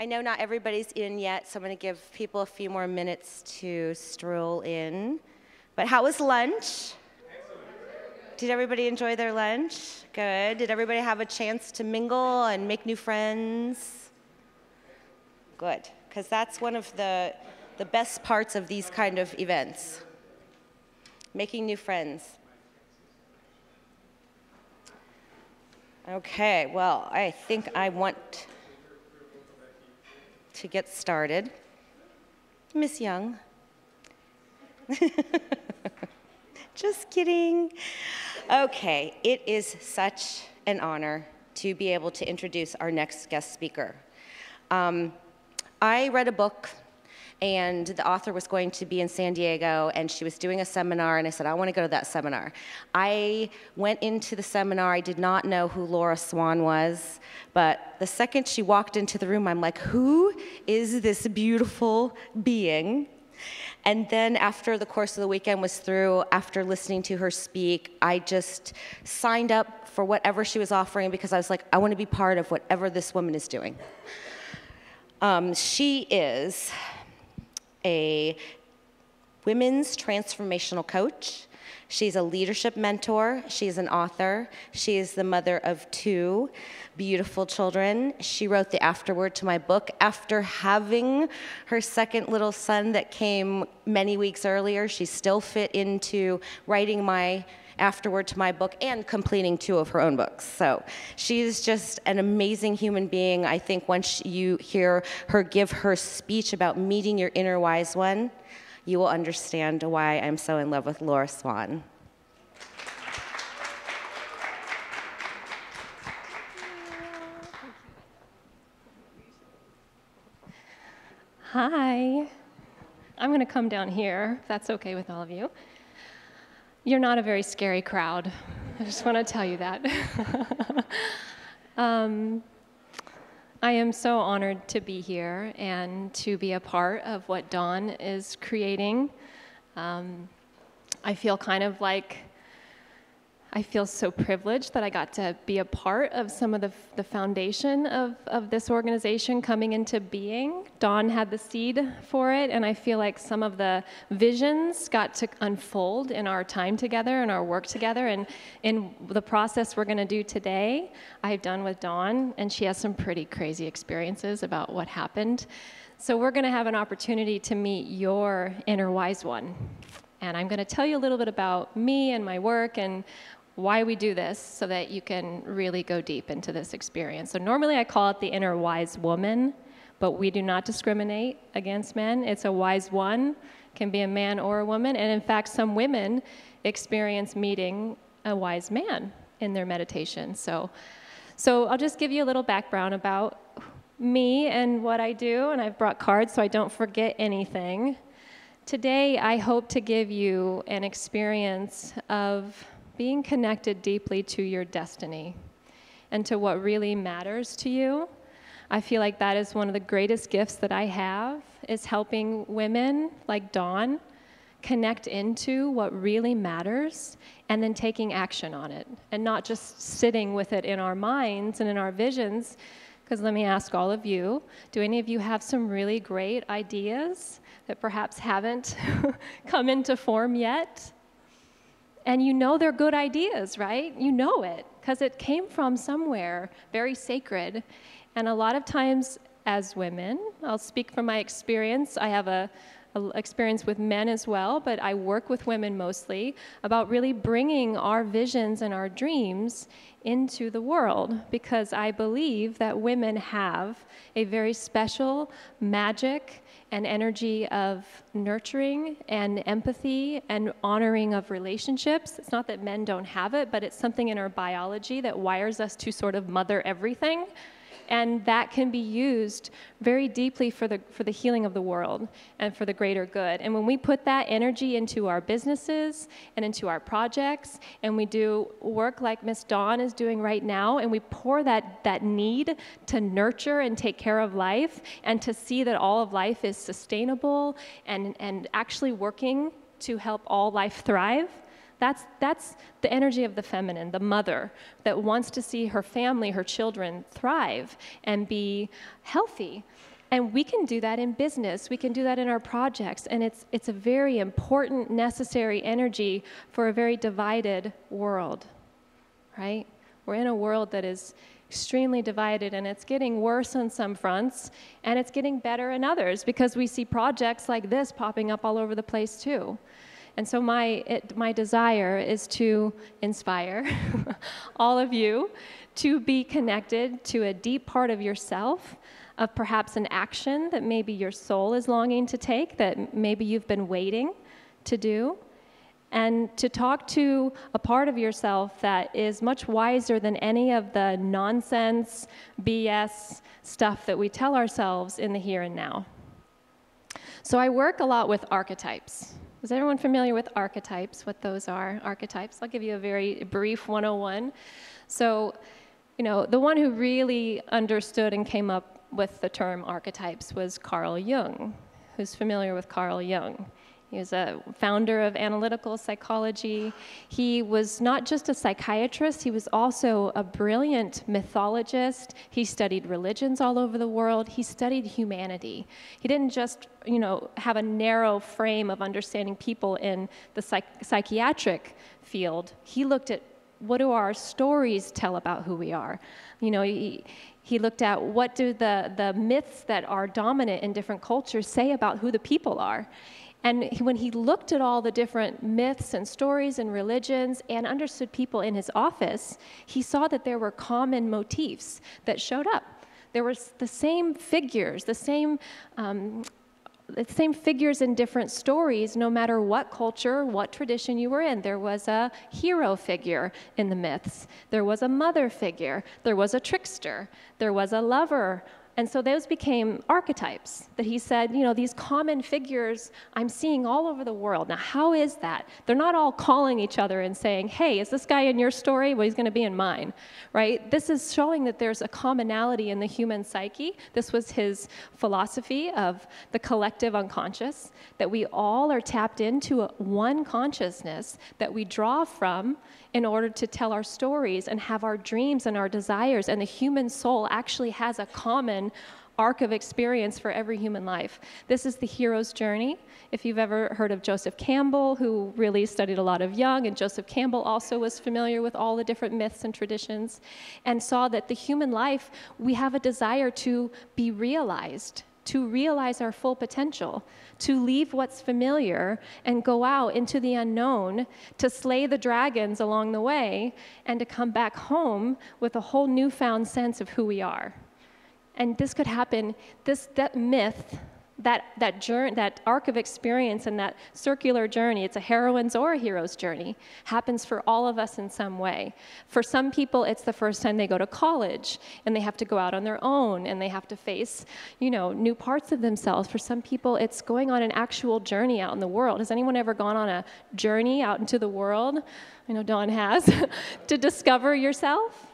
know not everybody's in yet, so I'm going to give people a few more minutes to stroll in. But how was lunch? Did everybody enjoy their lunch? Good. Did everybody have a chance to mingle and make new friends? Good, because that's one of the best parts of these kind of events, making new friends. Okay, well, I think I want to get started. Miss Young. Just kidding. Okay, it is such an honor to be able to introduce our next guest speaker. I read a book, and the author was going to be in San Diego, and she was doing a seminar, and I said, I want to go to that seminar. I went into the seminar. I did not know who Laura Swan was, but the second she walked into the room, I'm like, who is this beautiful being? And then after the course of the weekend was through, after listening to her speak, I just signed up for whatever she was offering because I was like, I want to be part of whatever this woman is doing. She is a women's transformational coach. She's a leadership mentor. She's an author. She is the mother of 2 beautiful children. She wrote the afterword to my book after having her second little son that came many weeks earlier. She still fit into writing my afterword to my book and completing 2 of her own books. So she's just an amazing human being. I think once you hear her give her speech about meeting your inner wise one, you will understand why I'm so in love with Laura Swan. Hi. I'm going to come down here, if that's okay with all of you. You're not a very scary crowd. I just want to tell you that. I am so honored to be here and to be a part of what Dawn is creating. I feel kind of like, I feel so privileged that I got to be a part of some of the foundation of this organization coming into being. Dawn had the seed for it, and I feel like some of the visions got to unfold in our time together and our work together. And in the process we're going to do today, I've done with Dawn, and she has some pretty crazy experiences about what happened. So we're going to have an opportunity to meet your inner wise one. And I'm going to tell you a little bit about me and my work and why we do this so that you can really go deep into this experience. So normally I call it the inner wise woman, but we do not discriminate against men. It's a wise one, can be a man or a woman. And in fact, some women experience meeting a wise man in their meditation. So I'll just give you a little background about me and what I do, and I've brought cards so I don't forget anything. Today, I hope to give you an experience of being connected deeply to your destiny and to what really matters to you. I feel like that is one of the greatest gifts that I have, is helping women like Dawn connect into what really matters and then taking action on it and not just sitting with it in our minds and in our visions. Because let me ask all of you, do any of you have some really great ideas that perhaps haven't come into form yet? And you know they're good ideas, right? You know it, because it came from somewhere very sacred. And a lot of times as women, I'll speak from my experience, I have a experience with men as well, but I work with women mostly, about really bringing our visions and our dreams into the world, because I believe that women have a very special magic and energy of nurturing and empathy and honoring of relationships. It's not that men don't have it, but it's something in our biology that wires us to sort of mother everything. And that can be used very deeply for the healing of the world and for the greater good. And when we put that energy into our businesses and into our projects, and we do work like Miss Dawn is doing right now, and we pour that need to nurture and take care of life and to see that all of life is sustainable and actually working to help all life thrive, that's the energy of the feminine, the mother that wants to see her family, her children thrive and be healthy. And we can do that in business. We can do that in our projects. And it's a very important, necessary energy for a very divided world, right? We're in a world that is extremely divided, and it's getting worse on some fronts, and it's getting better in others, because we see projects like this popping up all over the place too. And so my desire is to inspire all of you to be connected to a deep part of yourself, of perhaps an action that maybe your soul is longing to take, that maybe you've been waiting to do, and to talk to a part of yourself that is much wiser than any of the nonsense, BS stuff that we tell ourselves in the here and now. So I work a lot with archetypes. Is everyone familiar with archetypes, what those are? Archetypes. I'll give you a very brief 101. So, the one who really understood and came up with the term archetypes was Carl Jung. Who's familiar with Carl Jung? He was a founder of analytical psychology. He was not just a psychiatrist, he was also a brilliant mythologist. He studied religions all over the world. He studied humanity. He didn't just, have a narrow frame of understanding people in the psychiatric field. He looked at, what do our stories tell about who we are? He looked at, what do the myths that are dominant in different cultures say about who the people are? And when he looked at all the different myths and stories and religions and understood people in his office, he saw that there were common motifs that showed up. There were the same figures, the same figures in different stories, no matter what culture, what tradition you were in. There was a hero figure in the myths. There was a mother figure. There was a trickster. There was a lover. And so those became archetypes that he said, these common figures I'm seeing all over the world. Now, how is that? They're not all calling each other and saying, hey, is this guy in your story? Well, he's going to be in mine, right? This is showing that there's a commonality in the human psyche. This was his philosophy of the collective unconscious, that we all are tapped into one consciousness that we draw from in order to tell our stories and have our dreams and our desires. And the human soul actually has a common arc of experience for every human life. This is the hero's journey. If you've ever heard of Joseph Campbell, who really studied a lot of Jung, and Joseph Campbell also was familiar with all the different myths and traditions, and saw that the human life, we have a desire to be realized, to realize our full potential, to leave what's familiar and go out into the unknown, to slay the dragons along the way, and to come back home with a whole newfound sense of who we are. And this could happen, that myth, that arc of experience and that circular journey, it's a heroine's or a hero's journey, happens for all of us in some way. For some people, it's the first time they go to college and they have to go out on their own and they have to face, new parts of themselves. For some people, it's going on an actual journey out in the world. Has anyone ever gone on a journey out into the world? I know Dawn has, to discover yourself.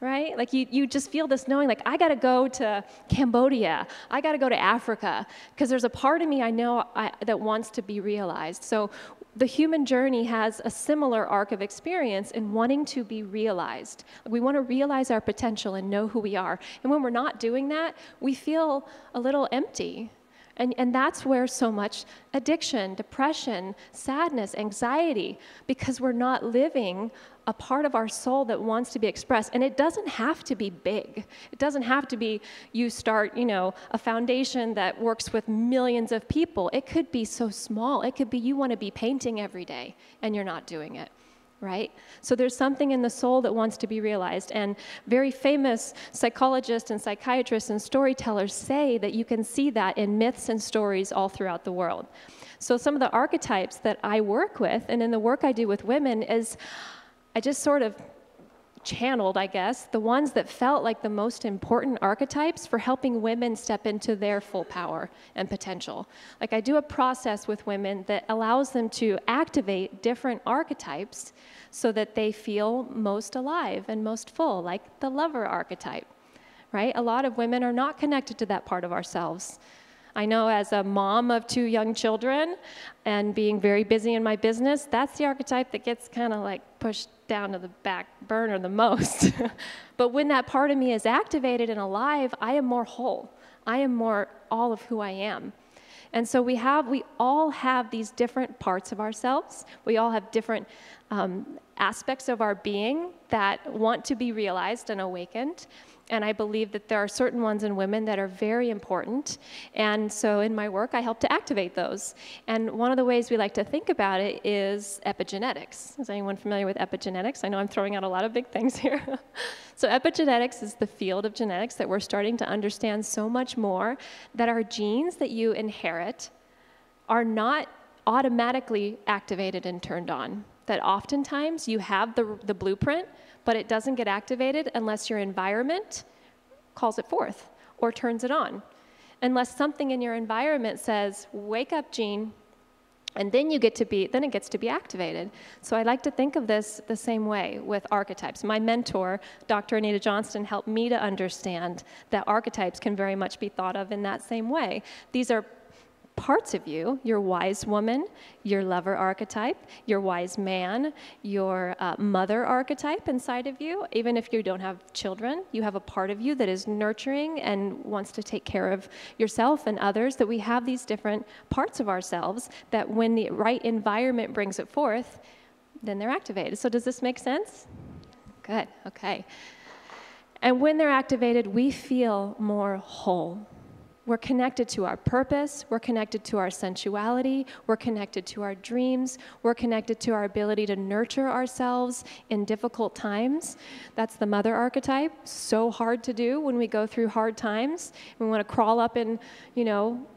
Right? Like you just feel this knowing, like, I got to go to Cambodia. I got to go to Africa, because there's a part of me I know that wants to be realized. So the human journey has a similar arc of experience in wanting to be realized. We want to realize our potential and know who we are. And when we're not doing that, we feel a little empty. And that's where so much addiction, depression, sadness, anxiety, because we're not living a part of our soul that wants to be expressed. And it doesn't have to be big. It doesn't have to be you start, a foundation that works with millions of people. It could be so small. It could be you want to be painting every day and you're not doing it. Right? So there's something in the soul that wants to be realized. And very famous psychologists and psychiatrists and storytellers say that you can see that in myths and stories all throughout the world. So some of the archetypes that I work with, and in the work I do with women, is I just sort of channeled, I guess, the ones that felt like the most important archetypes for helping women step into their full power and potential. Like, I do a process with women that allows them to activate different archetypes so that they feel most alive and most full, like the lover archetype, right? A lot of women are not connected to that part of ourselves. I know, as a mom of 2 young children and being very busy in my business, that's the archetype that gets kind of like pushed down to the back burner the most. But when that part of me is activated and alive, I am more whole. I am more all of who I am. And so we all have these different parts of ourselves. We all have different aspects of our being that want to be realized and awakened. And I believe that there are certain ones in women that are very important. And so in my work, I help to activate those. And one of the ways we like to think about it is epigenetics. Is anyone familiar with epigenetics? I know I'm throwing out a lot of big things here. So epigenetics is the field of genetics that we're starting to understand so much more, that our genes that you inherit are not automatically activated and turned on. That oftentimes you have the blueprint, but it doesn't get activated unless your environment calls it forth or turns it on. Unless something in your environment says, wake up, gene, and then it gets to be activated. So I like to think of this the same way with archetypes. My mentor, Dr. Anita Johnston, helped me to understand that archetypes can very much be thought of in that same way. These are parts of you, your wise woman, your lover archetype, your wise man, your mother archetype inside of you. Even if you don't have children, you have a part of you that is nurturing and wants to take care of yourself and others, that we have these different parts of ourselves that when the right environment brings it forth, then they're activated. So does this make sense? Good, okay. And when they're activated, we feel more whole. We're connected to our purpose, we're connected to our sensuality, we're connected to our dreams, we're connected to our ability to nurture ourselves in difficult times. That's the mother archetype. So hard to do when we go through hard times. We want to crawl up in,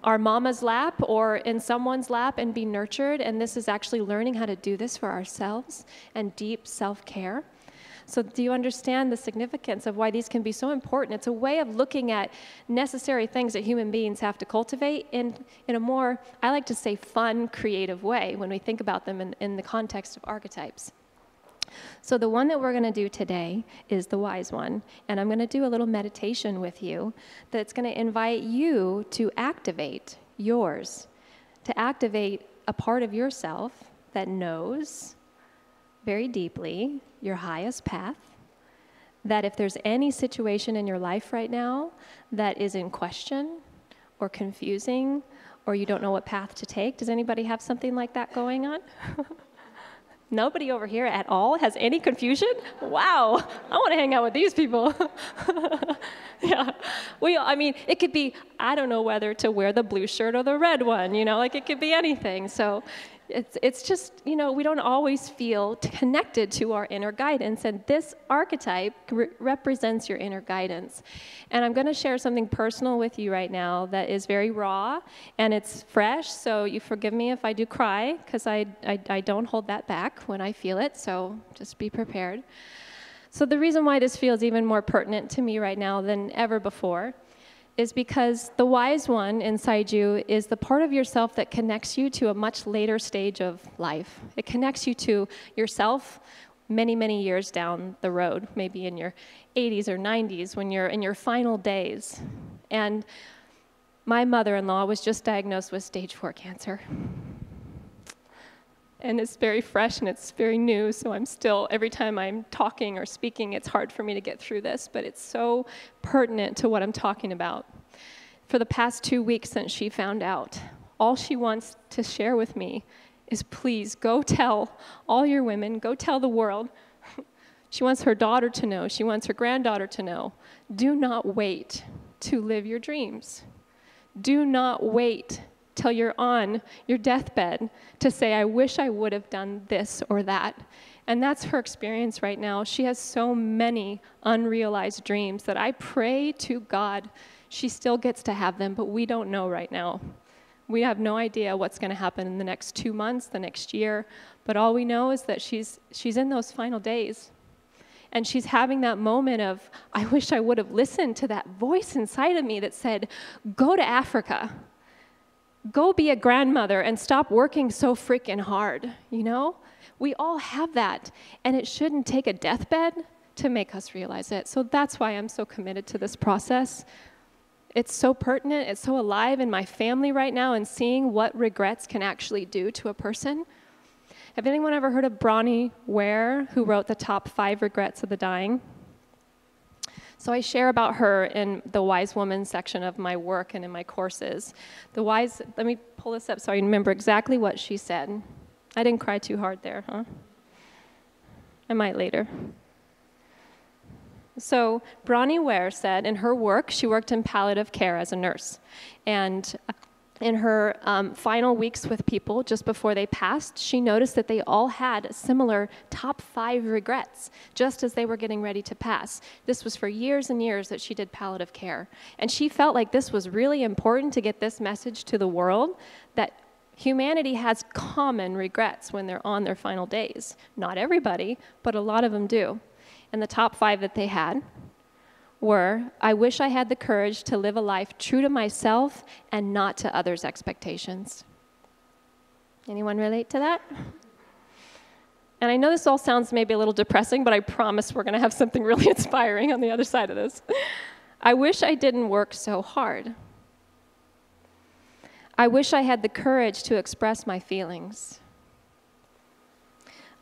our mama's lap or in someone's lap and be nurtured, and this is actually learning how to do this for ourselves and deep self-care. So do you understand the significance of why these can be so important? It's a way of looking at necessary things that human beings have to cultivate in a more, I like to say, fun, creative way when we think about them in the context of archetypes. So the one that we're going to do today is the wise one. And I'm going to do a little meditation with you that's going to invite you to activate yours, to activate a part of yourself that knows very deeply your highest path, that if there's any situation in your life right now that is in question or confusing or you don't know what path to take, does anybody have something like that going on? Nobody over here at all has any confusion? Wow, I want to hang out with these people. Yeah, it could be, I don't know whether to wear the blue shirt or the red one, it could be anything. So it's just, we don't always feel connected to our inner guidance, and this archetype represents your inner guidance. And I'm going to share something personal with you right now that is very raw, and it's fresh, so you forgive me if I do cry, because I don't hold that back when I feel it, so just be prepared. So the reason why this feels even more pertinent to me right now than ever before is because the wise one inside you is the part of yourself that connects you to a much later stage of life. It connects you to yourself many, many years down the road, maybe in your 80s or 90s when you're in your final days. And my mother-in-law was just diagnosed with stage 4 cancer. And it's very fresh and it's very new, so I'm still, every time I'm talking or speaking, it's hard for me to get through this, but it's so pertinent to what I'm talking about. For the past 2 weeks since she found out, all she wants to share with me is, please go tell all your women, go tell the world. She wants her daughter to know, she wants her granddaughter to know, do not wait to live your dreams. Do not wait till you're on your deathbed to say, I wish I would have done this or that. And that's her experience right now. She has so many unrealized dreams that I pray to God she still gets to have them, but we don't know right now. We have no idea what's going to happen in the next 2 months, the next year, but all we know is that she's in those final days. And she's having that moment of, I wish I would have listened to that voice inside of me that said, go to Africa. Go be a grandmother and stop working so freaking hard, We all have that, and it shouldn't take a deathbed to make us realize it. So that's why I'm so committed to this process. It's so pertinent, it's so alive in my family right now, and seeing what regrets can actually do to a person. Have anyone ever heard of Bronnie Ware, who wrote the top 5 regrets of the dying? So I share about her in the Wise Woman section of my work and in my courses. Let me pull this up so I remember exactly what she said. I didn't cry too hard there, huh? I might later. So Bronnie Ware said in her work, she worked in palliative care as a nurse. And in her final weeks with people, just before they passed, she noticed that they all had similar top 5 regrets, just as they were getting ready to pass. This was for years and years that she did palliative care. And she felt like this was really important to get this message to the world, that humanity has common regrets when they're on their final days. Not everybody, but a lot of them do. And the top 5 that they had were, I wish I had the courage to live a life true to myself and not to others' expectations. Anyone relate to that? And I know this all sounds maybe a little depressing, but I promise we're going to have something really inspiring on the other side of this. I wish I didn't work so hard. I wish I had the courage to express my feelings.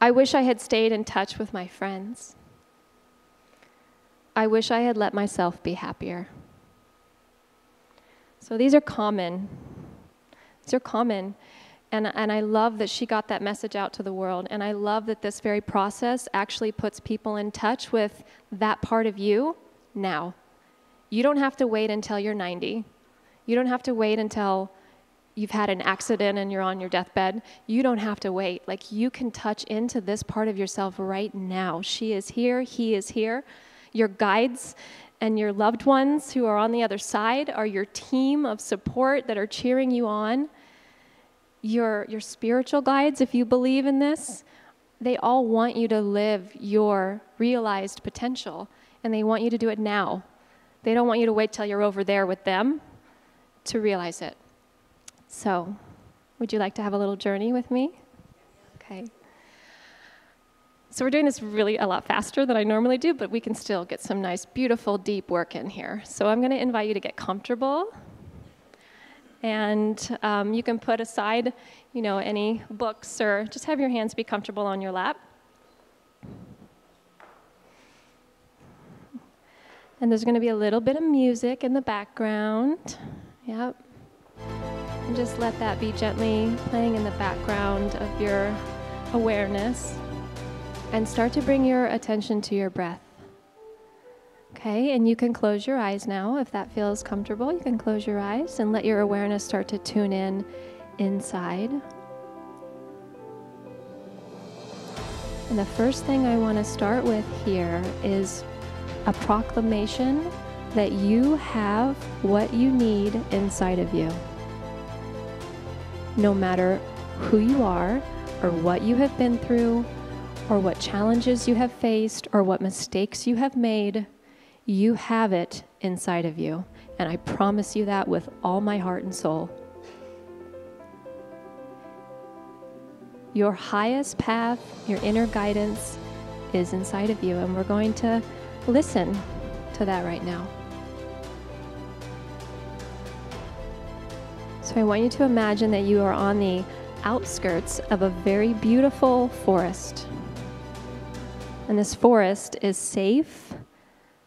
I wish I had stayed in touch with my friends. I wish I had let myself be happier. So these are common. These are common. And I love that she got that message out to the world. And I love that this very process actually puts people in touch with that part of you now. You don't have to wait until you're 90. You don't have to wait until you've had an accident and you're on your deathbed. You don't have to wait. Like, you can touch into this part of yourself right now. She is here. He is here. Your guides and your loved ones who are on the other side are your team of support that are cheering you on. Your spiritual guides, if you believe in this, they all want you to live your realized potential, and they want you to do it now. They don't want you to wait till you're over there with them to realize it. So, would you like to have a little journey with me? Okay. So we're doing this really a lot faster than I normally do, but we can still get some nice, beautiful, deep work in here. So I'm going to invite you to get comfortable. And you can put aside, any books, or just have your hands be comfortable on your lap. And there's going to be a little bit of music in the background. Yep. And just let that be gently playing in the background of your awareness. And start to bring your attention to your breath. Okay, and you can close your eyes now if that feels comfortable. You can close your eyes and let your awareness start to tune in inside. And the first thing I want to start with here is a proclamation that you have what you need inside of you. No matter who you are or what you have been through, or what challenges you have faced, or what mistakes you have made, you have it inside of you. And I promise you that with all my heart and soul. Your highest path, your inner guidance is inside of you, and we're going to listen to that right now. So I want you to imagine that you are on the outskirts of a very beautiful forest. And this forest is safe.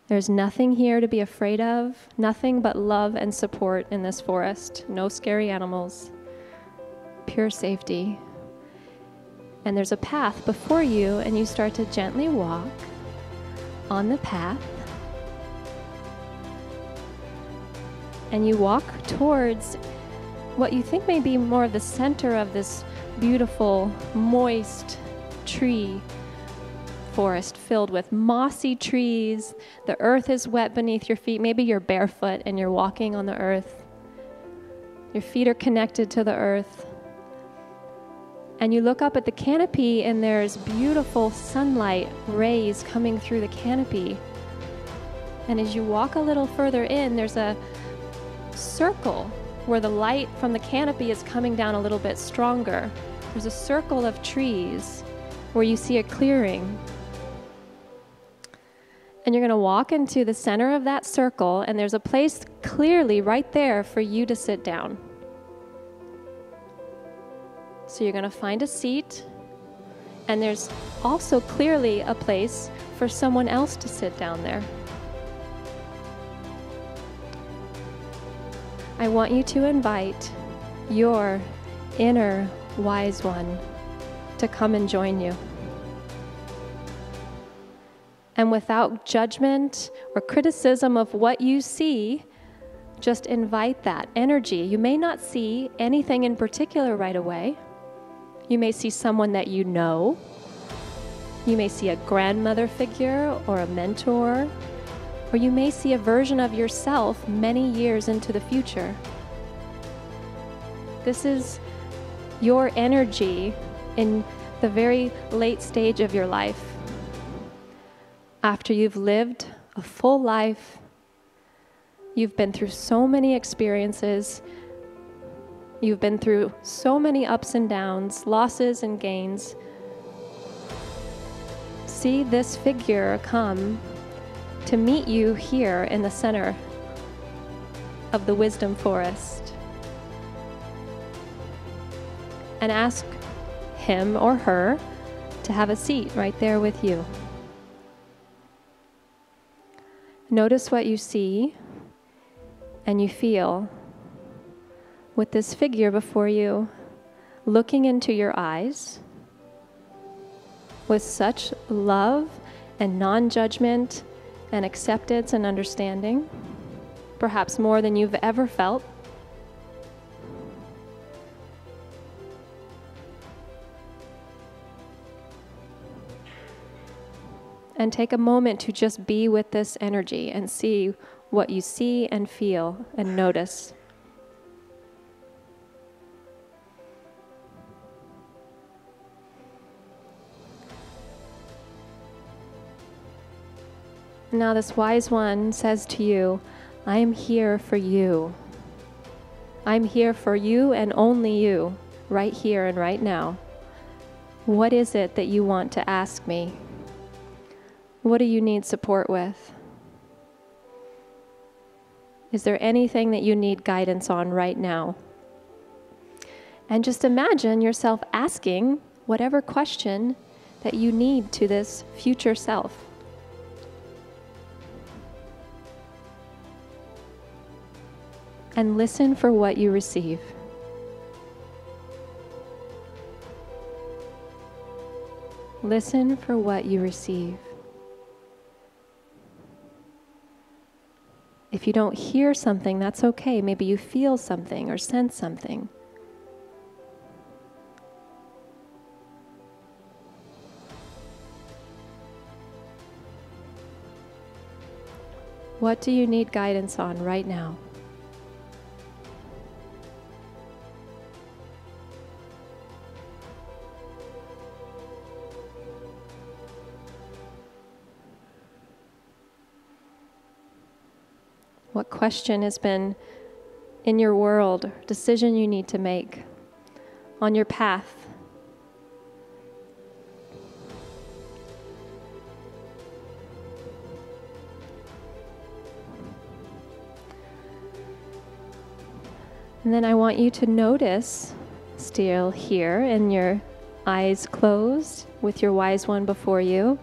There's nothing here to be afraid of, nothing but love and support in this forest. No scary animals, pure safety. And there's a path before you, and you start to gently walk on the path. And you walk towards what you think may be more of the center of this beautiful, moist tree forest filled with mossy trees. The earth is wet beneath your feet. Maybe you're barefoot and you're walking on the earth. Your feet are connected to the earth. And you look up at the canopy, and there's beautiful sunlight rays coming through the canopy. And as you walk a little further in, there's a circle where the light from the canopy is coming down a little bit stronger. There's a circle of trees where you see a clearing. And you're going to walk into the center of that circle, and there's a place clearly right there for you to sit down. So you're going to find a seat, And there's also clearly a place for someone else to sit down there. I want you to invite your inner wise one to come and join you. And without judgment or criticism of what you see, just invite that energy. You may not see anything in particular right away. You may see someone that you know. You may see a grandmother figure or a mentor, or you may see a version of yourself many years into the future. This is your energy in the very late stage of your life. After you've lived a full life, you've been through so many experiences, you've been through so many ups and downs, losses and gains. See this figure come to meet you here in the center of the wisdom forest. And ask him or her to have a seat right there with you. Notice what you see and you feel with this figure before you, looking into your eyes with such love and non-judgment and acceptance and understanding, perhaps more than you've ever felt. And take a moment to just be with this energy and see what you see and feel and notice. Now this wise one says to you, I am here for you. I'm here for you and only you, right here and right now. What is it that you want to ask me? What do you need support with? Is there anything that you need guidance on right now? And just imagine yourself asking whatever question that you need to this future self. And listen for what you receive. Listen for what you receive. If you don't hear something, that's okay. Maybe you feel something or sense something. What do you need guidance on right now? What question has been in your world, decision you need to make on your path? And then I want you to notice, still here in your eyes closed with your wise one before you,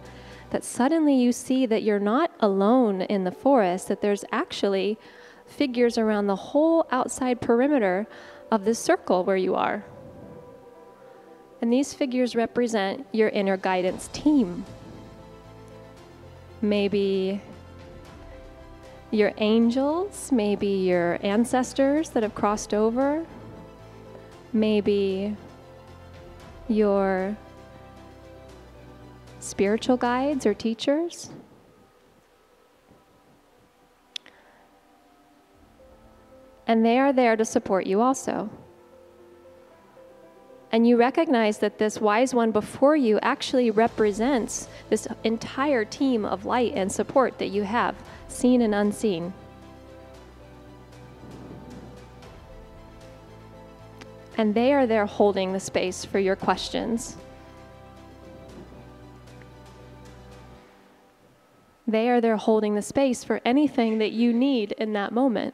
that suddenly you see that you're not alone in the forest, that there's actually figures around the whole outside perimeter of this circle where you are. And these figures represent your inner guidance team. Maybe your angels, maybe your ancestors that have crossed over, maybe your spiritual guides or teachers. And they are there to support you also. And you recognize that this wise one before you actually represents this entire team of light and support that you have, seen and unseen. And they are there holding the space for your questions. They are there holding the space for anything that you need in that moment.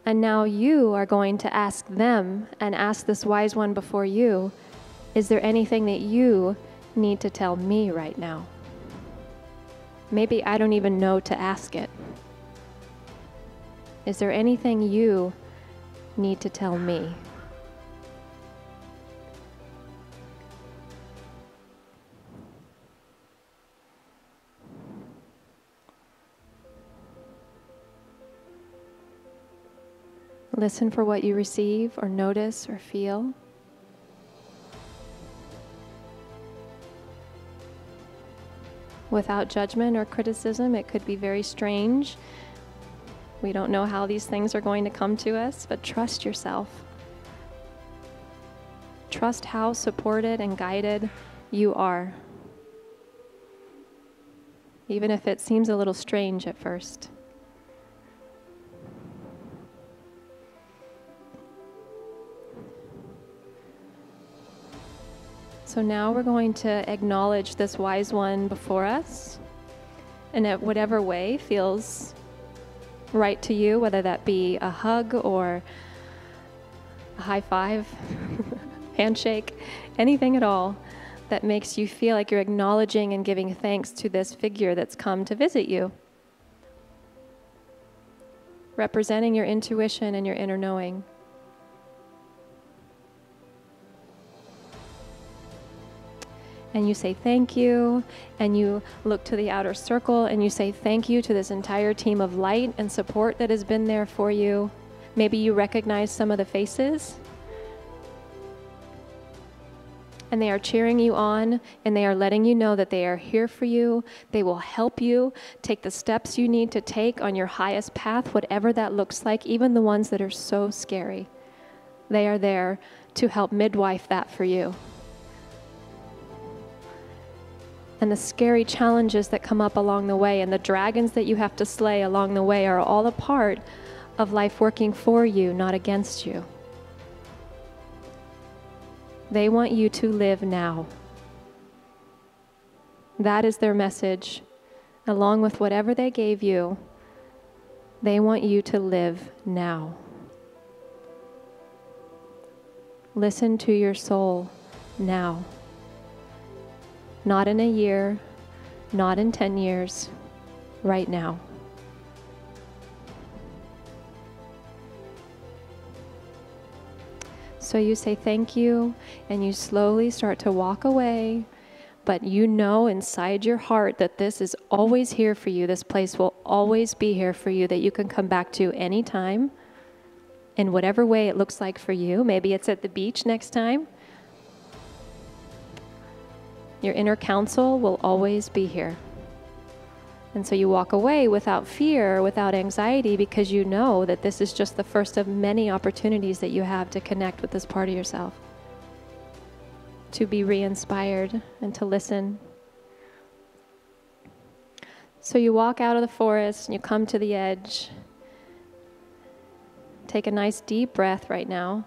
And now you are going to ask them and ask this wise one before you, is there anything that you need to tell me right now? Maybe I don't even know to ask it. Is there anything you need to tell me? Listen for what you receive or notice or feel. Without judgment or criticism, it could be very strange. We don't know how these things are going to come to us, but trust yourself. Trust how supported and guided you are, even if it seems a little strange at first. So now we're going to acknowledge this wise one before us, and in whatever way feels right to you, whether that be a hug or a high five, handshake, anything at all that makes you feel like you're acknowledging and giving thanks to this figure that's come to visit you, representing your intuition and your inner knowing. And you say thank you, and you look to the outer circle and you say thank you to this entire team of light and support that has been there for you. Maybe you recognize some of the faces, and they are cheering you on, and they are letting you know that they are here for you. They will help you take the steps you need to take on your highest path, whatever that looks like, even the ones that are so scary. They are there to help midwife that for you. And the scary challenges that come up along the way and the dragons that you have to slay along the way are all a part of life working for you, not against you. They want you to live now. That is their message. Along with whatever they gave you, they want you to live now. Listen to your soul now. Not in a year, not in 10 years, right now. So you say thank you, and you slowly start to walk away, but you know inside your heart that this is always here for you. This place will always be here for you, that you can come back to anytime, in whatever way it looks like for you. Maybe it's at the beach next time. Your inner counsel will always be here. And so you walk away without fear, without anxiety, because you know that this is just the first of many opportunities that you have to connect with this part of yourself, to be re-inspired and to listen. So you walk out of the forest and you come to the edge. Take a nice deep breath right now.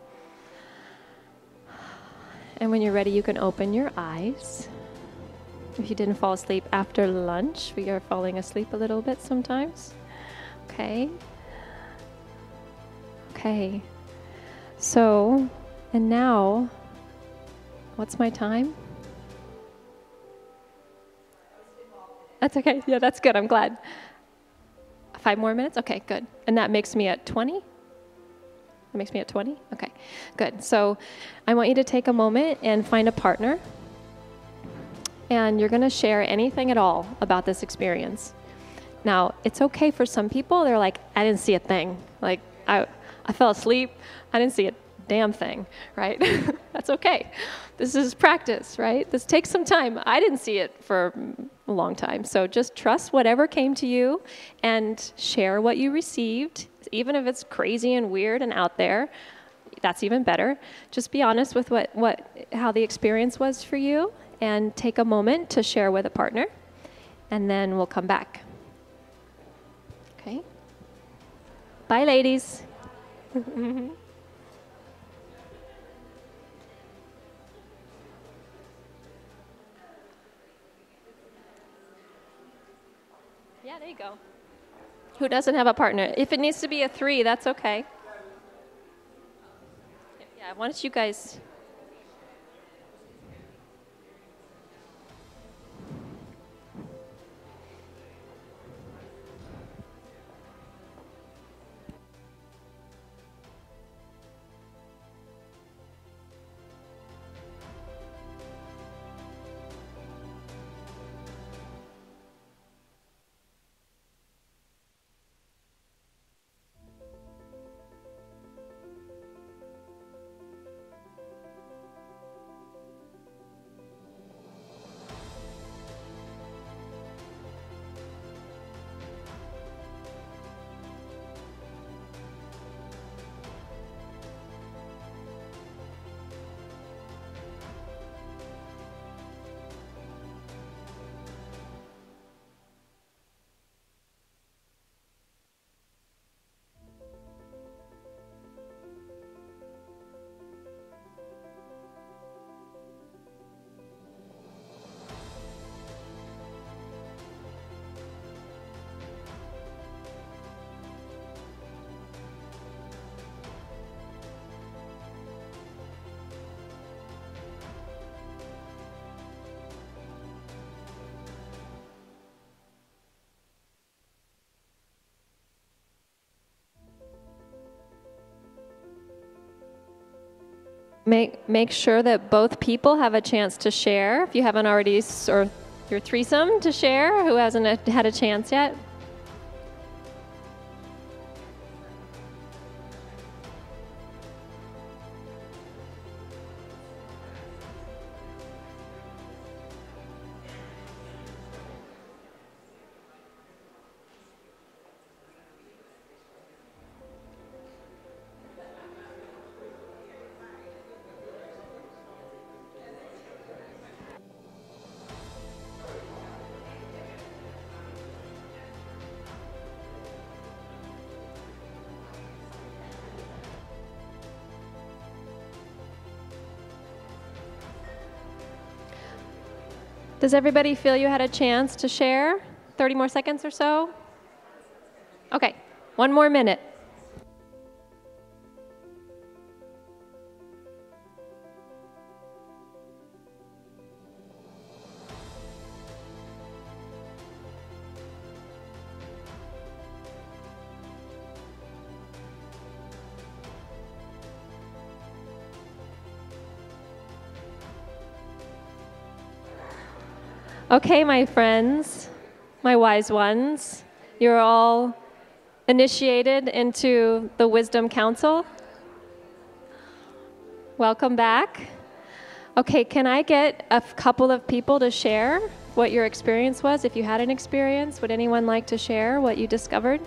And when you're ready, you can open your eyes. If you didn't fall asleep after lunch, we are falling asleep a little bit sometimes. Okay. Okay. So, and now, what's my time? That's okay. Yeah, that's good. I'm glad. 5 more minutes? Okay, good. And that makes me at 20? That makes me at 20? Okay, good. So I want you to take a moment and find a partner. And you're going to share anything at all about this experience. Now, it's okay for some people. They're like, I didn't see a thing. Like, I fell asleep. I didn't see a damn thing, right? That's okay. This is practice, right? This takes some time. I didn't see it for a long time. So just trust whatever came to you and share what you received. Even if it's crazy and weird and out there, that's even better. Just be honest with how the experience was for you. And take a moment to share with a partner, and then we'll come back. Okay? Bye, ladies. Yeah, there you go. Who doesn't have a partner? If it needs to be a 3, that's okay. why don't you guys... Make sure that both people have a chance to share. If you haven't already, or your threesome to share, who hasn't had a chance yet. Does everybody feel you had a chance to share? 30 more seconds or so? Okay, 1 more minute. Okay, my friends, my wise ones, you're all initiated into the Wisdom Council. Welcome back. Okay, can I get a couple of people to share what your experience was? If you had an experience, would anyone like to share what you discovered?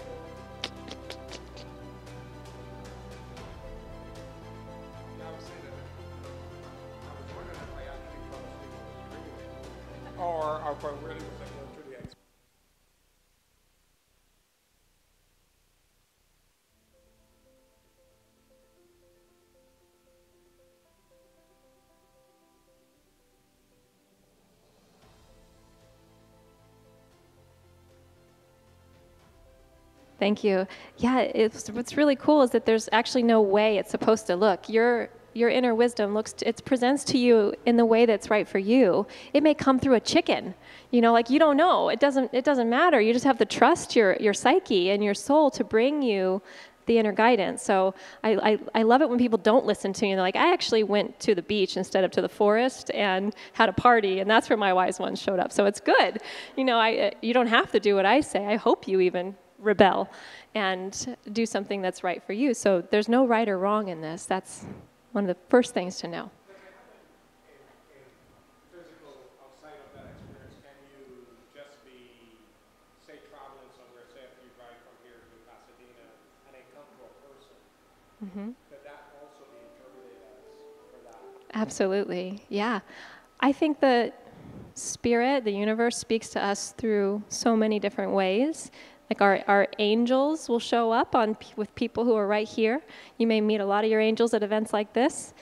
Thank you. Yeah, what's really cool is that there's actually no way it's supposed to look. Your inner wisdom it presents to you in the way that's right for you. It may come through a chicken, like you don't know. It doesn't matter. You just have to trust your psyche and your soul to bring you the inner guidance. So I love it when people don't listen to you. They're like, I actually went to the beach instead of to the forest and had a party, and that's where my wise ones showed up. So it's good. You don't have to do what I say. I hope you even rebel and do something that's right for you. So there's no right or wrong in this. That's one of the first things to know. Physical, outside of that experience, can you just be, say, traveling somewhere, say if you drive from here to Pasadena and they come to a person, could that also be interpreted as for that? Absolutely, yeah. I think the spirit, the universe, speaks to us through so many different ways. Like our angels will show up with people who are right here. You may meet a lot of your angels at events like this,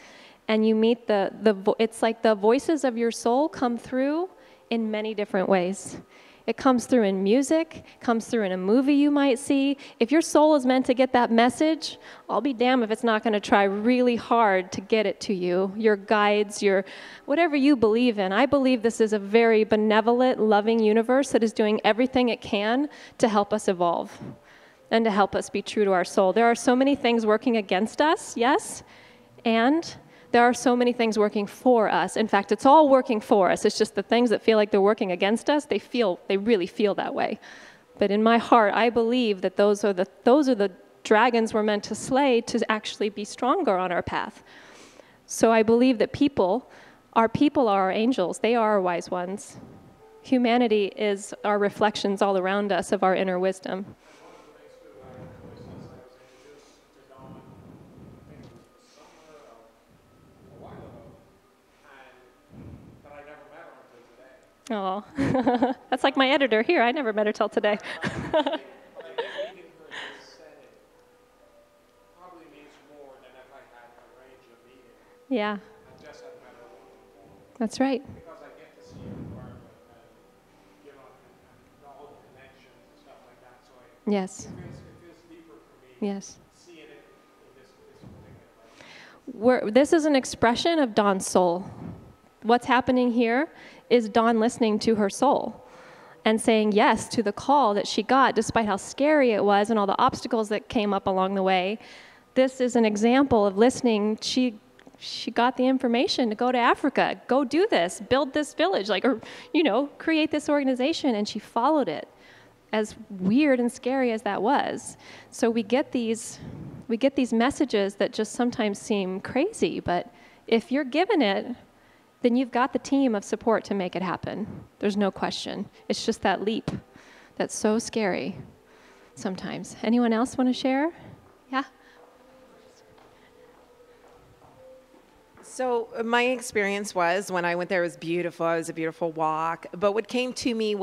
and you meet it's like the voices of your soul come through in many different ways. It comes through in music, comes through in a movie you might see. If your soul is meant to get that message, I'll be damned if it's not going to try really hard to get it to you. Your guides, your whatever you believe in. I believe this is a very benevolent, loving universe that is doing everything it can to help us evolve and to help us be true to our soul. There are so many things working against us, yes, and there are so many things working for us. In fact, it's all working for us. It's just the things that feel like they're working against us, they really feel that way. But in my heart, I believe that those are the dragons we're meant to slay to actually be stronger on our path. So I believe that people are our angels. They are our wise ones. Humanity is our reflections all around us of our inner wisdom. Oh, that's like my editor here. I never met her till today. Probably means more than if I had arranged a meeting. Yeah. And just had met her one-on-one. That's right. Because I get to see her environment and, and all the connections and stuff like that. So Yes. it feels deeper for me. Yes. Seeing it in this particular way. This is an expression of Dawn's soul. What's happening here is Dawn listening to her soul and saying yes to the call that she got, despite how scary it was and all the obstacles that came up along the way. This is an example of listening. She got the information to go to Africa, go do this, build this village, create this organization, and she followed it, as weird and scary as that was. So we get these messages that just sometimes seem crazy, but if you're given it, then you've got the team of support to make it happen. There's no question. It's just that leap that's so scary sometimes. Anyone else want to share? Yeah? So my experience was when I went there, it was beautiful. It was a beautiful walk. But what came to me it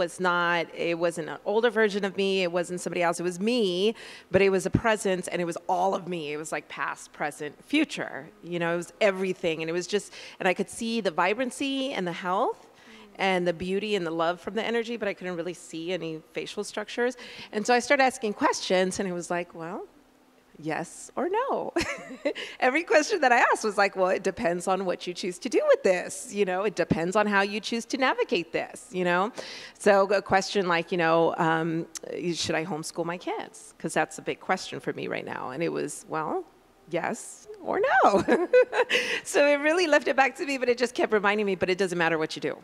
wasn't an older version of me. It wasn't somebody else. It was me, but it was a presence, and it was all of me. It was like past, present, future. It was everything. And it was just, and I could see the vibrancy and the health and the beauty and the love from the energy, but I couldn't really see any facial structures. And so I started asking questions, and it was like, well, yes or no. Every question that I asked was like, well, it depends on what you choose to do with this. It depends on how you choose to navigate this, So a question like, should I homeschool my kids? Because that's a big question for me right now. And it was, well, yes or no. So it really left it back to me, but it just kept reminding me, but it doesn't matter what you do.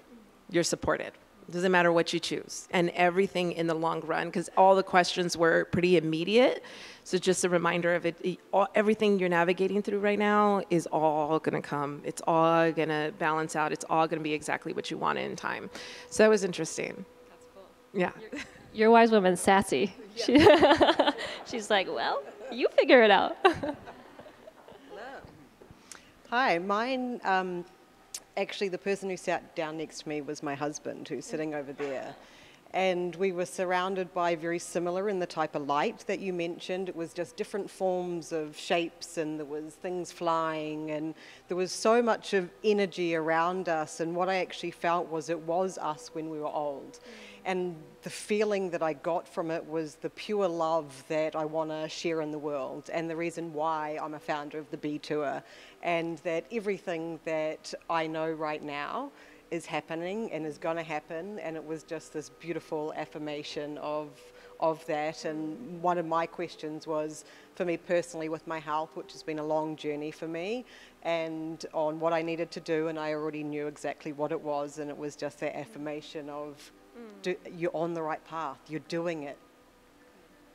You're supported. It doesn't matter what you choose. And everything in the long run, because all the questions were pretty immediate. So just a reminder of it, everything you're navigating through right now is all going to come. It's all going to balance out. It's all going to be exactly what you want in time. So that was interesting. That's cool. Yeah. Your wise woman's sassy. Yeah. She's like, well, you figure it out. Hi, mine, actually the person who sat down next to me was my husband, who's sitting over there. And we were surrounded by very similar in the type of light that you mentioned. It was just different forms of shapes, and there was things flying, and there was so much of energy around us. And what I actually felt was it was us when we were old. And the feeling that I got from it was the pure love that I want to share in the world, and the reason why I'm a founder of the Bee Tour, and that everything that I know right now is happening and is going to happen. And it was just this beautiful affirmation of that. And one of my questions was, for me personally with my health, which has been a long journey for me, and on what I needed to do, and I already knew exactly what it was, and it was just that affirmation of, you're on the right path, you're doing it,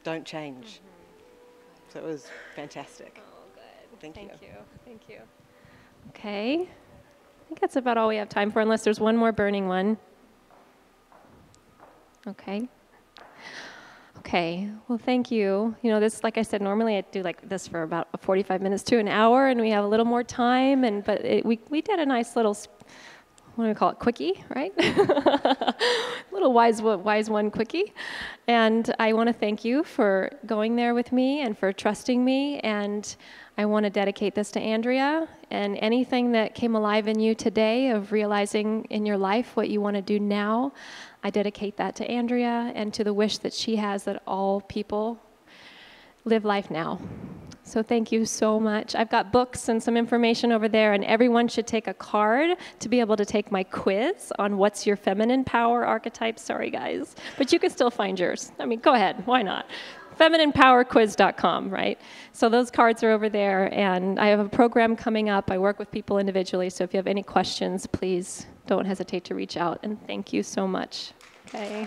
don't change. So it was fantastic. Oh, good. Thank you. Thank you. Okay. I think that's about all we have time for, unless there's one more burning one. Okay. Okay. Well, thank you. This, like I said, normally I do like this for about 45 minutes to an hour, and we have a little more time. But we did a nice little what do we call it, quickie, right? Little wise one quickie. And I want to thank you for going there with me and for trusting me. And I want to dedicate this to Andrea. And anything that came alive in you today of realizing in your life what you want to do now, I dedicate that to Andrea and to the wish that she has that all people live life now. So thank you so much. I've got books and some information over there, and everyone should take a card to be able to take my quiz on what's your feminine power archetype. Sorry, guys. But you can still find yours. I mean, go ahead. Why not? femininepowerquiz.com, right? So those cards are over there, and I have a program coming up. I work with people individually, so if you have any questions, please don't hesitate to reach out, and thank you so much. Okay.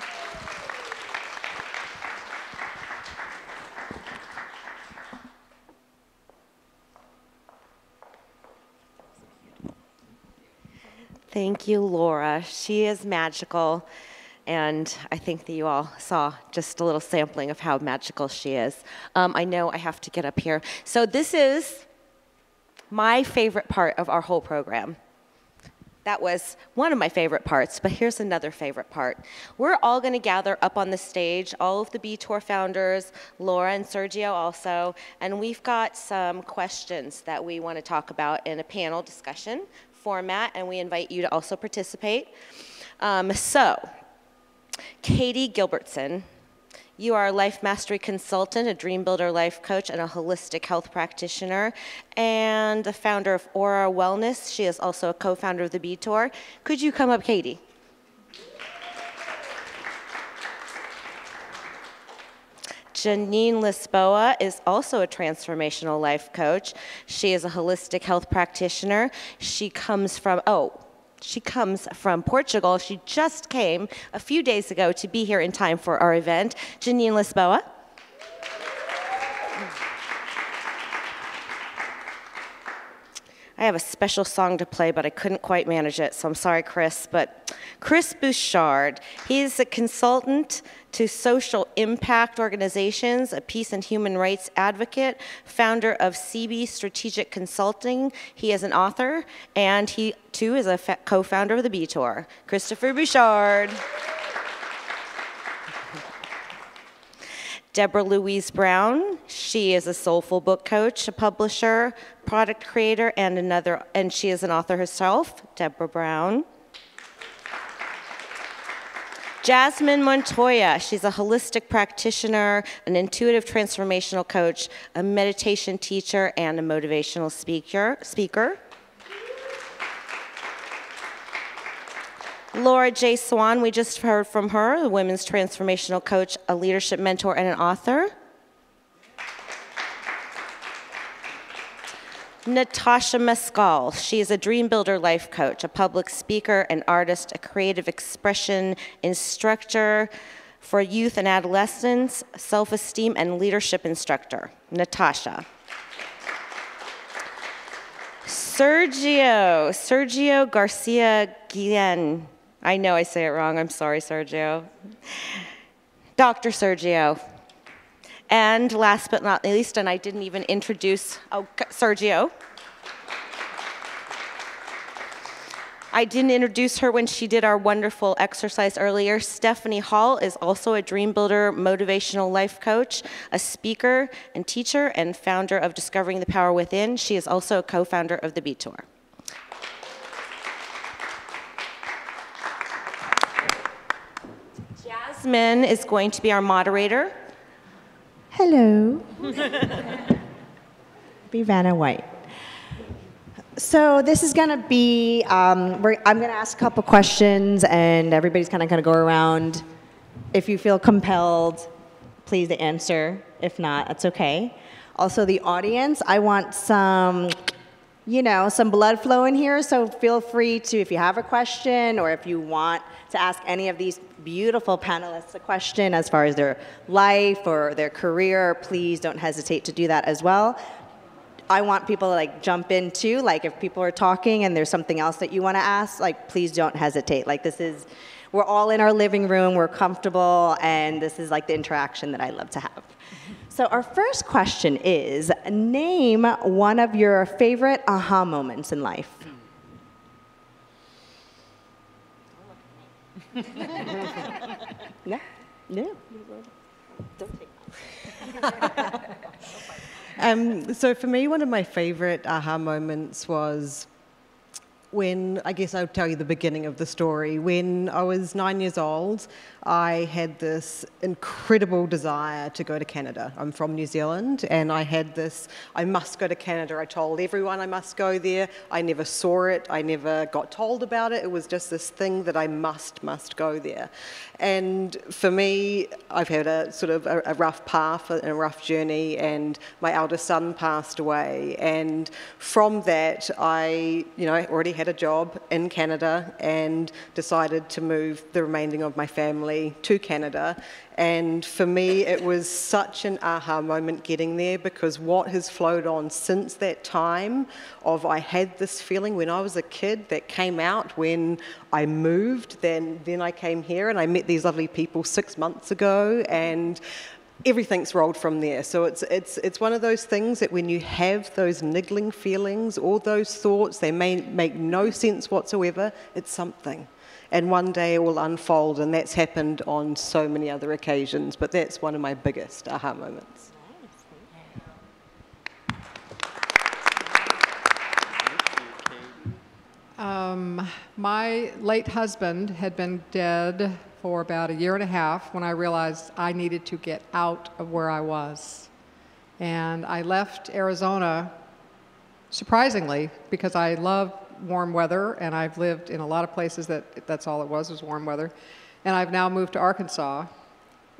Thank you, Laura. She is magical, and I think that you all saw just a little sampling of how magical she is. I know I have to get up here. So this is my favorite part of our whole program. That was one of my favorite parts, but here's another favorite part. We're all going to gather up on the stage, all of the B Tour founders, Laura and Sergio also, and we've got some questions that we want to talk about in a panel discussion format, and we invite you to also participate. So, Katie Gilbertson, you are a life mastery consultant, a dream builder life coach, and a holistic health practitioner, and the founder of Aura Wellness. She is also a co-founder of the B Tour. Could you come up, Katie? Janine Lisboa is also a transformational life coach. She is a holistic health practitioner. She comes from Portugal. She just came a few days ago to be here in time for our event. Janine Lisboa. I have a special song to play, but I couldn't quite manage it, so I'm sorry, Chris. But Chris Bouchard, he's a consultant to social impact organizations, a peace and human rights advocate, founder of CB Strategic Consulting. He is an author, and he, too, is a co-founder of the B Tour. Christopher Bouchard. Deborah Louise Brown, she is a soulful book coach, a publisher, product creator, and she is an author herself, Deborah Brown. Jasmine Montoya, she's a holistic practitioner, an intuitive transformational coach, a meditation teacher, and a motivational speaker. Laura J. Swan, we just heard from her, a women's transformational coach, a leadership mentor, and an author. Natasha Mescal, she is a dream builder life coach, a public speaker, an artist, a creative expression instructor for youth and adolescents, self-esteem, and leadership instructor. Natasha. Sergio Garcia Guillen. I know I say it wrong. I'm sorry, Sergio. Dr. Sergio. And last but not least, and I didn't even introduce, Sergio. I didn't introduce her when she did our wonderful exercise earlier. Stephanie Hall is also a dream builder, motivational life coach, a speaker and teacher, and founder of Discovering the Power Within. She is also a co-founder of the B Tour. Jasmine is going to be our moderator. Hello. Be Vanna White. So this is going to be, I'm going to ask a couple questions, and everybody's kind of going to go around. If you feel compelled, please answer. If not, that's okay. Also, the audience, I want some, some blood flow in here, so feel free to, if you have a question or if you want to ask any of these beautiful panelists a question as far as their life or their career, please don't hesitate to do that as well. I want people to jump in too, if people are talking and there's something else that you want to ask, please don't hesitate. We're all in our living room, we're comfortable, and this is the interaction that I love to have. So our first question is, name one of your favorite aha moments in life. Yeah. Yeah. So for me, one of my favorite aha moments was when, I guess I'll tell you the beginning of the story. When I was 9 years old, I had this incredible desire to go to Canada. I'm from New Zealand, and I had this, I must go to Canada. I told everyone I must go there. I never saw it. I never got told about it. It was just this thing that I must go there. And for me, I've had a sort of a rough path and a rough journey, and my eldest son passed away. And from that, I already had a job in Canada and decided to move the remaining of my family to Canada. And for me, it was such an aha moment getting there, because what has flowed on since that time of I had this feeling when I was a kid that came out when I moved, then I came here and I met these lovely people 6 months ago, and everything's rolled from there. So it's one of those things that when you have those niggling feelings or those thoughts, they may make no sense whatsoever, it's something. And one day it will unfold, and that's happened on so many other occasions, but that's one of my biggest aha moments. My late husband had been dead for about 1.5 years when I realized I needed to get out of where I was. And I left Arizona, surprisingly, because I love warm weather, and I've lived in a lot of places that's all it was warm weather. And I've now moved to Arkansas.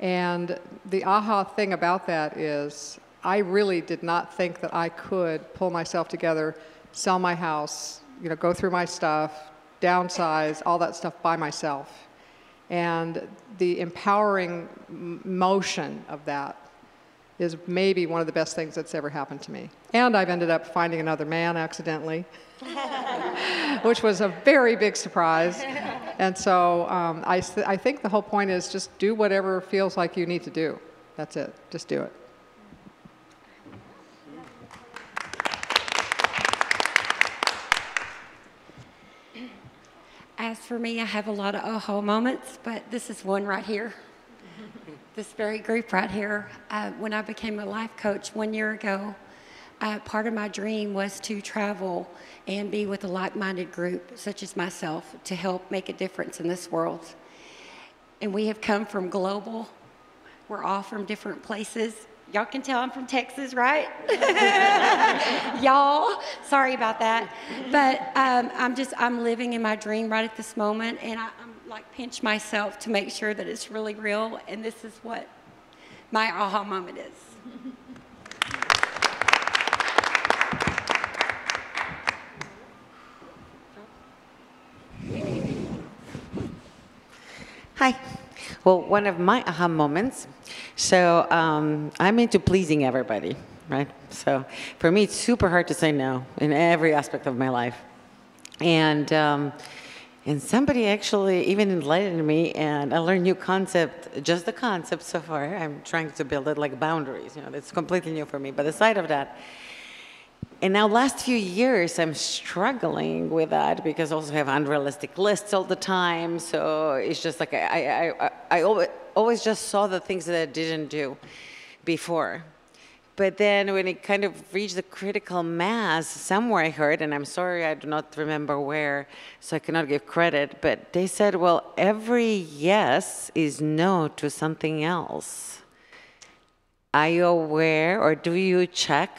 And the aha thing about that is I really did not think that I could pull myself together, sell my house, go through my stuff, downsize, all that stuff by myself. And the empowering motion of that is maybe one of the best things that's ever happened to me. And I've ended up finding another man accidentally, which was a very big surprise. And so I think the whole point is just do whatever feels like you need to do. That's it. Just do it. As for me, I have a lot of aha moments, but this is one right here. This very group right here. When I became a life coach 1 year ago, part of my dream was to travel and be with a like-minded group, such as myself, to help make a difference in this world. And we have come from global. We're all from different places. Y'all can tell I'm from Texas, right? Y'all, sorry about that. But I'm living in my dream right at this moment, and I'm like pinch myself to make sure that it's really real, and this is what my aha moment is. Hi. Well, one of my aha moments, so I'm into pleasing everybody, right? So for me, it's super hard to say no in every aspect of my life. And somebody actually even enlightened me, and I learned new concept, just the concept so far. I'm trying to build it like boundaries, that's completely new for me. But aside of that, and now last few years, I'm struggling with that because I also have unrealistic lists all the time. So it's just like I always just saw the things that I didn't do before. But then when it kind of reached the critical mass, somewhere I heard, and I'm sorry I do not remember where, so I cannot give credit, but they said, well, every yes is no to something else. Are you aware, or do you check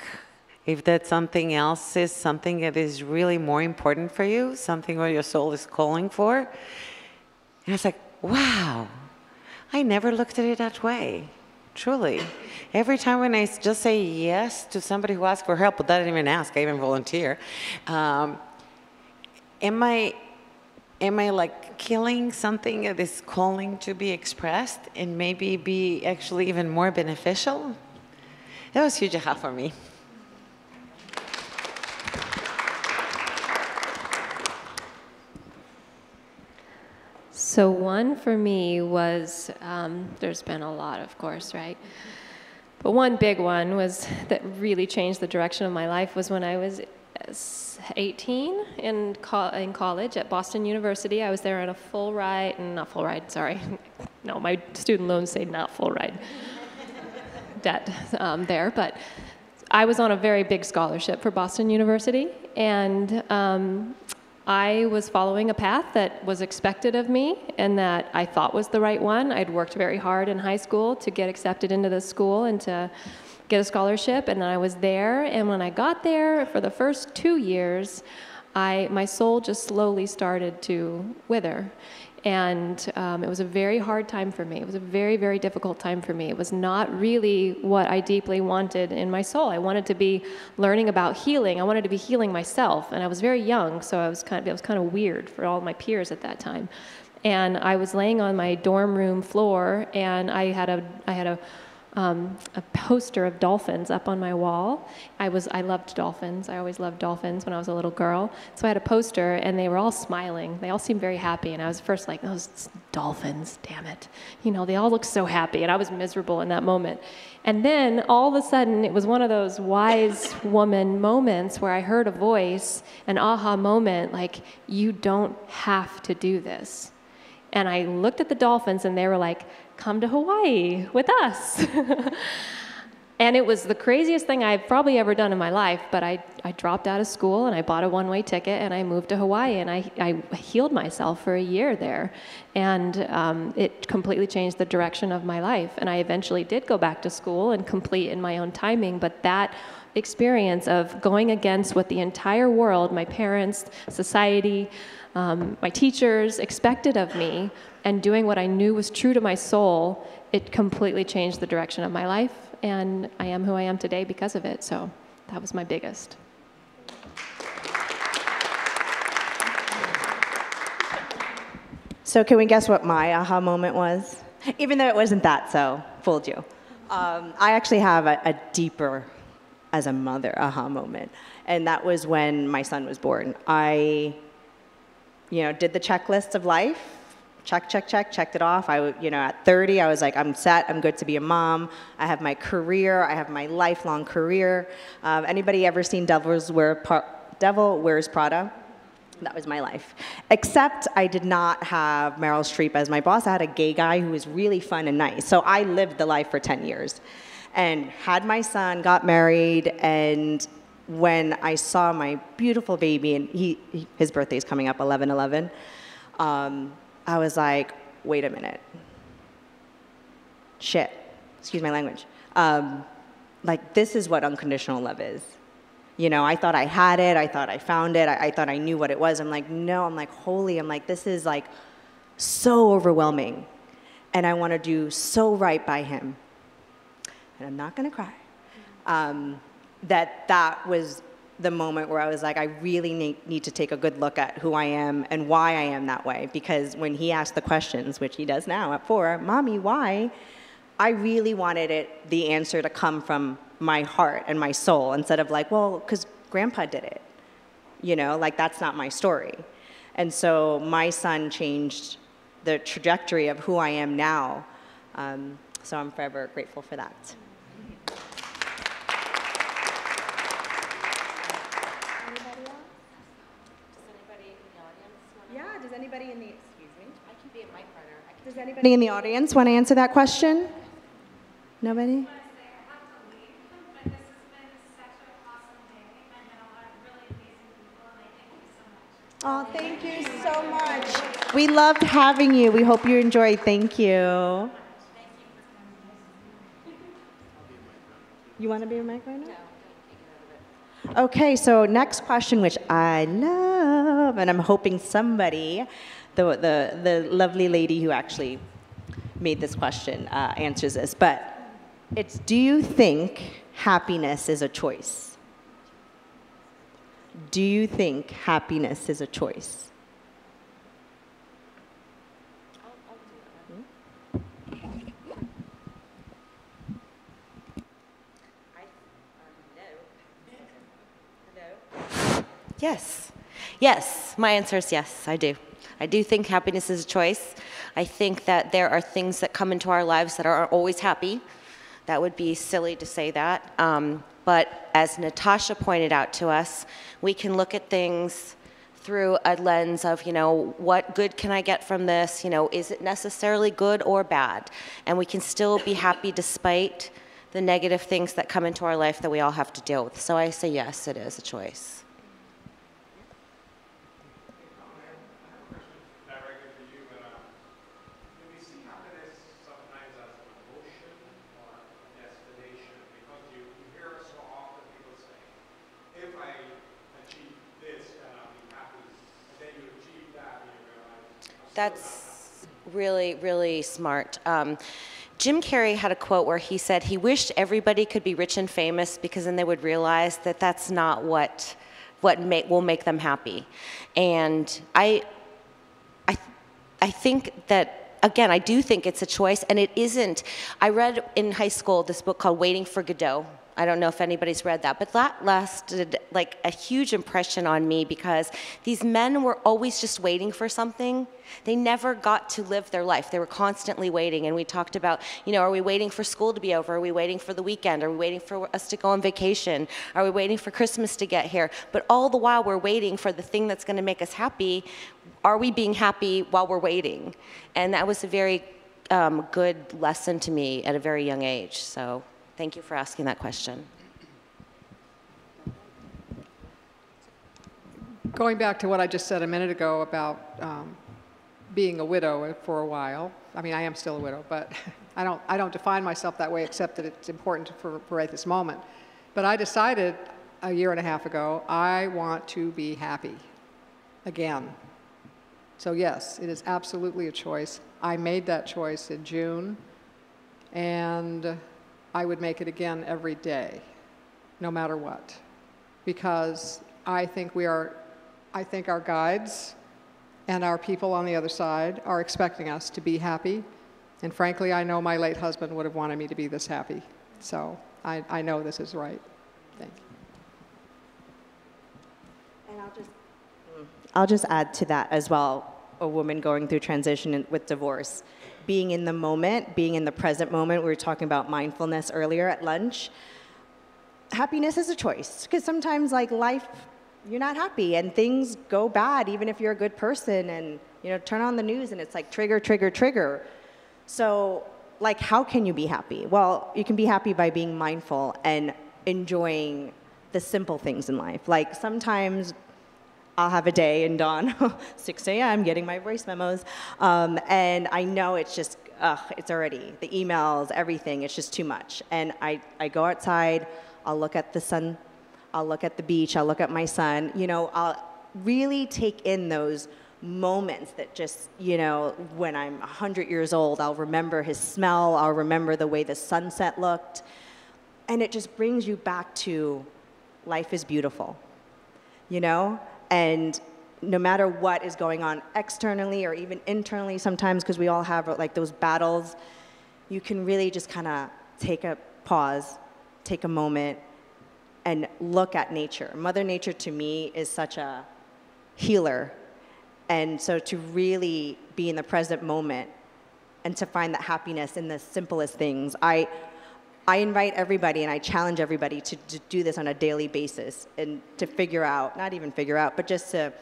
if that something else is something that is really more important for you, something where your soul is calling for? And I was like, wow, I never looked at it that way, truly. Every time when I just say yes to somebody who asks for help, but I didn't even ask, I even volunteer, am I like killing something that is calling to be expressed and maybe be actually even more beneficial? That was huge aha for me. So one for me was, there's been a lot, of course, right? But one big one was that really changed the direction of my life was when I was 18 in college at Boston University. I was there on a full ride, not full ride, sorry. No, my student loans say not full ride debt there, but I was on a very big scholarship for Boston University, and I was following a path that was expected of me and that I thought was the right one. I'd worked very hard in high school to get accepted into the school and to get a scholarship, and then I was there, and when I got there, for the first 2 years, my soul just slowly started to wither. And it was a very hard time for me. It was a very, very difficult time for me. It was not really what I deeply wanted in my soul. I wanted to be learning about healing. I wanted to be healing myself, and I was very young, so it was kind of weird for all my peers at that time. And I was laying on my dorm room floor, and I had a poster of dolphins up on my wall. I loved dolphins. I always loved dolphins when I was a little girl. So I had a poster, and they were all smiling. They all seemed very happy, and I was first like, those dolphins, damn it. You know, they all look so happy, and I was miserable in that moment. And then all of a sudden, it was one of those wise woman moments where I heard a voice, an aha moment, like, you don't have to do this. And I looked at the dolphins, and they were like, come to Hawaii with us. And it was the craziest thing I've probably ever done in my life, but I dropped out of school, and I bought a one-way ticket, and I moved to Hawaii, and I healed myself for a year there. And it completely changed the direction of my life. And I eventually did go back to school and complete in my own timing, but that experience of going against what the entire world, my parents, society, my teachers expected of me, and doing what I knew was true to my soul, it completely changed the direction of my life, and I am who I am today because of it. So that was my biggest. So can we guess what my aha moment was? Even though it wasn't that, so fooled you. I actually have a deeper, as a mother, aha moment, and that was when my son was born. I did the checklist of life, checked it off. At 30, I was like, I'm set, I'm good to be a mom. I have my career, I have my lifelong career. Anybody ever seen Devil Wears Prada? That was my life. Except I did not have Meryl Streep as my boss. I had a gay guy who was really fun and nice. So I lived the life for 10 years and had my son, got married, and when I saw my beautiful baby, and his birthday is coming up, 11/11, I was like, wait a minute. Shit. Excuse my language. Like, this is what unconditional love is. I thought I had it. I thought I found it. I thought I knew what it was. I'm like, no. I'm like, holy. I'm like, this is like so overwhelming. And I want to do so right by him. And I'm not going to cry. That was the moment where I was like, I really need to take a good look at who I am and why I am that way. Because when he asked the questions, which he does now at 4, Mommy, why? I really wanted the answer to come from my heart and my soul instead of like, well, because Grandpa did it. Like, that's not my story. And so my son changed the trajectory of who I am now. So I'm forever grateful for that. Does anybody in the, excuse me? I can be a mic runner. Does anybody in the audience want to answer that question? Nobody? Oh, thank you so much. We loved having you. We hope you enjoyed. Thank you. You want to be a mic runner? Okay, so next question, which I love, and I'm hoping somebody, the lovely lady who actually made this question answers this, but it's, do you think happiness is a choice? Do you think happiness is a choice? Yes. Yes. My answer is yes, I do. I do think happiness is a choice. I think that there are things that come into our lives that are always happy. That would be silly to say that. But as Natasha pointed out to us, we can look at things through a lens of, what good can I get from this? Is it necessarily good or bad? And we can still be happy despite the negative things that come into our life that we all have to deal with. So I say yes, it is a choice. That's really, really smart. Jim Carrey had a quote where he said he wished everybody could be rich and famous because then they would realize that that's not what will make them happy. And I think that, again, I do think it's a choice, and it isn't. I read in high school this book called Waiting for Godot. I don't know if anybody's read that, but that lasted like a huge impression on me because these men were always just waiting for something. They never got to live their life. They were constantly waiting, and we talked about, are we waiting for school to be over? Are we waiting for the weekend? Are we waiting for us to go on vacation? Are we waiting for Christmas to get here? But all the while we're waiting for the thing that's going to make us happy. Are we being happy while we're waiting? And that was a very good lesson to me at a very young age. So thank you for asking that question. Going back to what I just said a minute ago about being a widow for a while. I mean, I am still a widow, but I don't define myself that way, except that it's important for at this moment. But I decided a year and a half ago, I want to be happy again. So yes, it is absolutely a choice. I made that choice in June, and I would make it again every day, no matter what, because I think our guides and our people on the other side are expecting us to be happy. And frankly, I know my late husband would have wanted me to be this happy. So I know this is right. Thank you. And I'll just add to that as well, a woman going through transition with divorce. Being in the moment, being in the present moment. We were talking about mindfulness earlier at lunch. Happiness is a choice, because sometimes life, you're not happy and things go bad, even if you're a good person, and turn on the news and it's like trigger, trigger, trigger. So how can you be happy? Well, you can be happy by being mindful and enjoying the simple things in life. Sometimes I'll have a day and dawn, 6 a.m., getting my voice memos, and I know it's just, it's already, the emails, everything, it's just too much. And I go outside, I'll look at the sun, I'll look at the beach, I'll look at my son, I'll really take in those moments that just, when I'm 100 years old, I'll remember his smell, I'll remember the way the sunset looked, and it just brings you back to life is beautiful, And no matter what is going on externally or even internally sometimes, because we all have those battles, you can really just kind of take a pause, take a moment, and look at nature. Mother Nature to me is such a healer. And so to really be in the present moment and to find that happiness in the simplest things, I invite everybody and I challenge everybody to do this on a daily basis and to figure out, not even figure out, but just to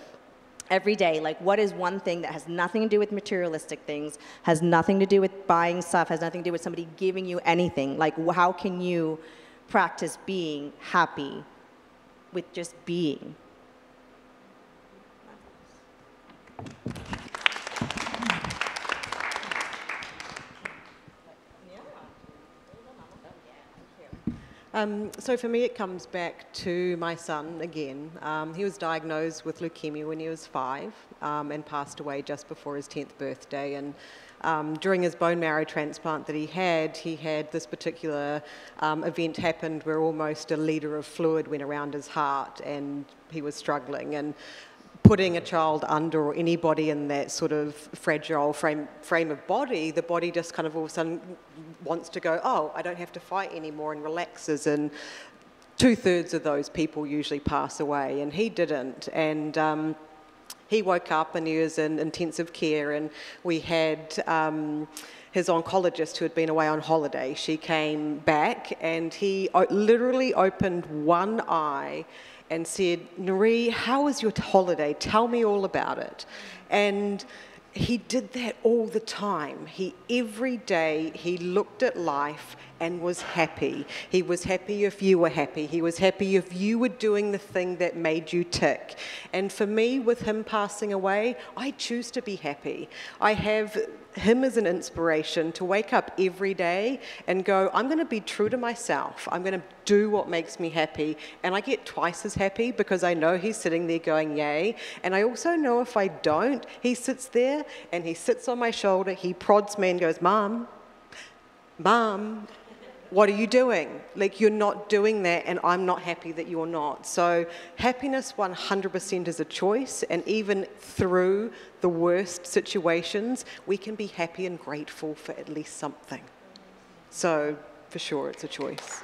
every day, what is one thing that has nothing to do with materialistic things, has nothing to do with buying stuff, has nothing to do with somebody giving you anything. How can you practice being happy with just being? So for me, it comes back to my son again. He was diagnosed with leukemia when he was 5 and passed away just before his 10th birthday. And during his bone marrow transplant that he had this particular event happened where almost a liter of fluid went around his heart and he was struggling. And putting a child under, or anybody in that sort of fragile frame of body, the body just kind of all of a sudden wants to go, oh, I don't have to fight anymore, and relaxes. And 2/3 of those people usually pass away, and he didn't. And he woke up and he was in intensive care, and we had his oncologist who had been away on holiday. She came back and he literally opened one eye and said, "Nari, how was your holiday? Tell me all about it." And he did that all the time. Every day he looked at life and was happy. He was happy if you were happy. He was happy if you were doing the thing that made you tick. And for me, with him passing away, I choose to be happy. I have him as an inspiration to wake up every day and go, I'm going to be true to myself. I'm going to do what makes me happy. And I get twice as happy because I know he's sitting there going, yay. And I also know if I don't, he sits there and he sits on my shoulder, he prods me and goes, Mom, what are you doing? Like, you're not doing that, and I'm not happy that you're not. So happiness 100% is a choice, and even through the worst situations, we can be happy and grateful for at least something. So for sure, it's a choice.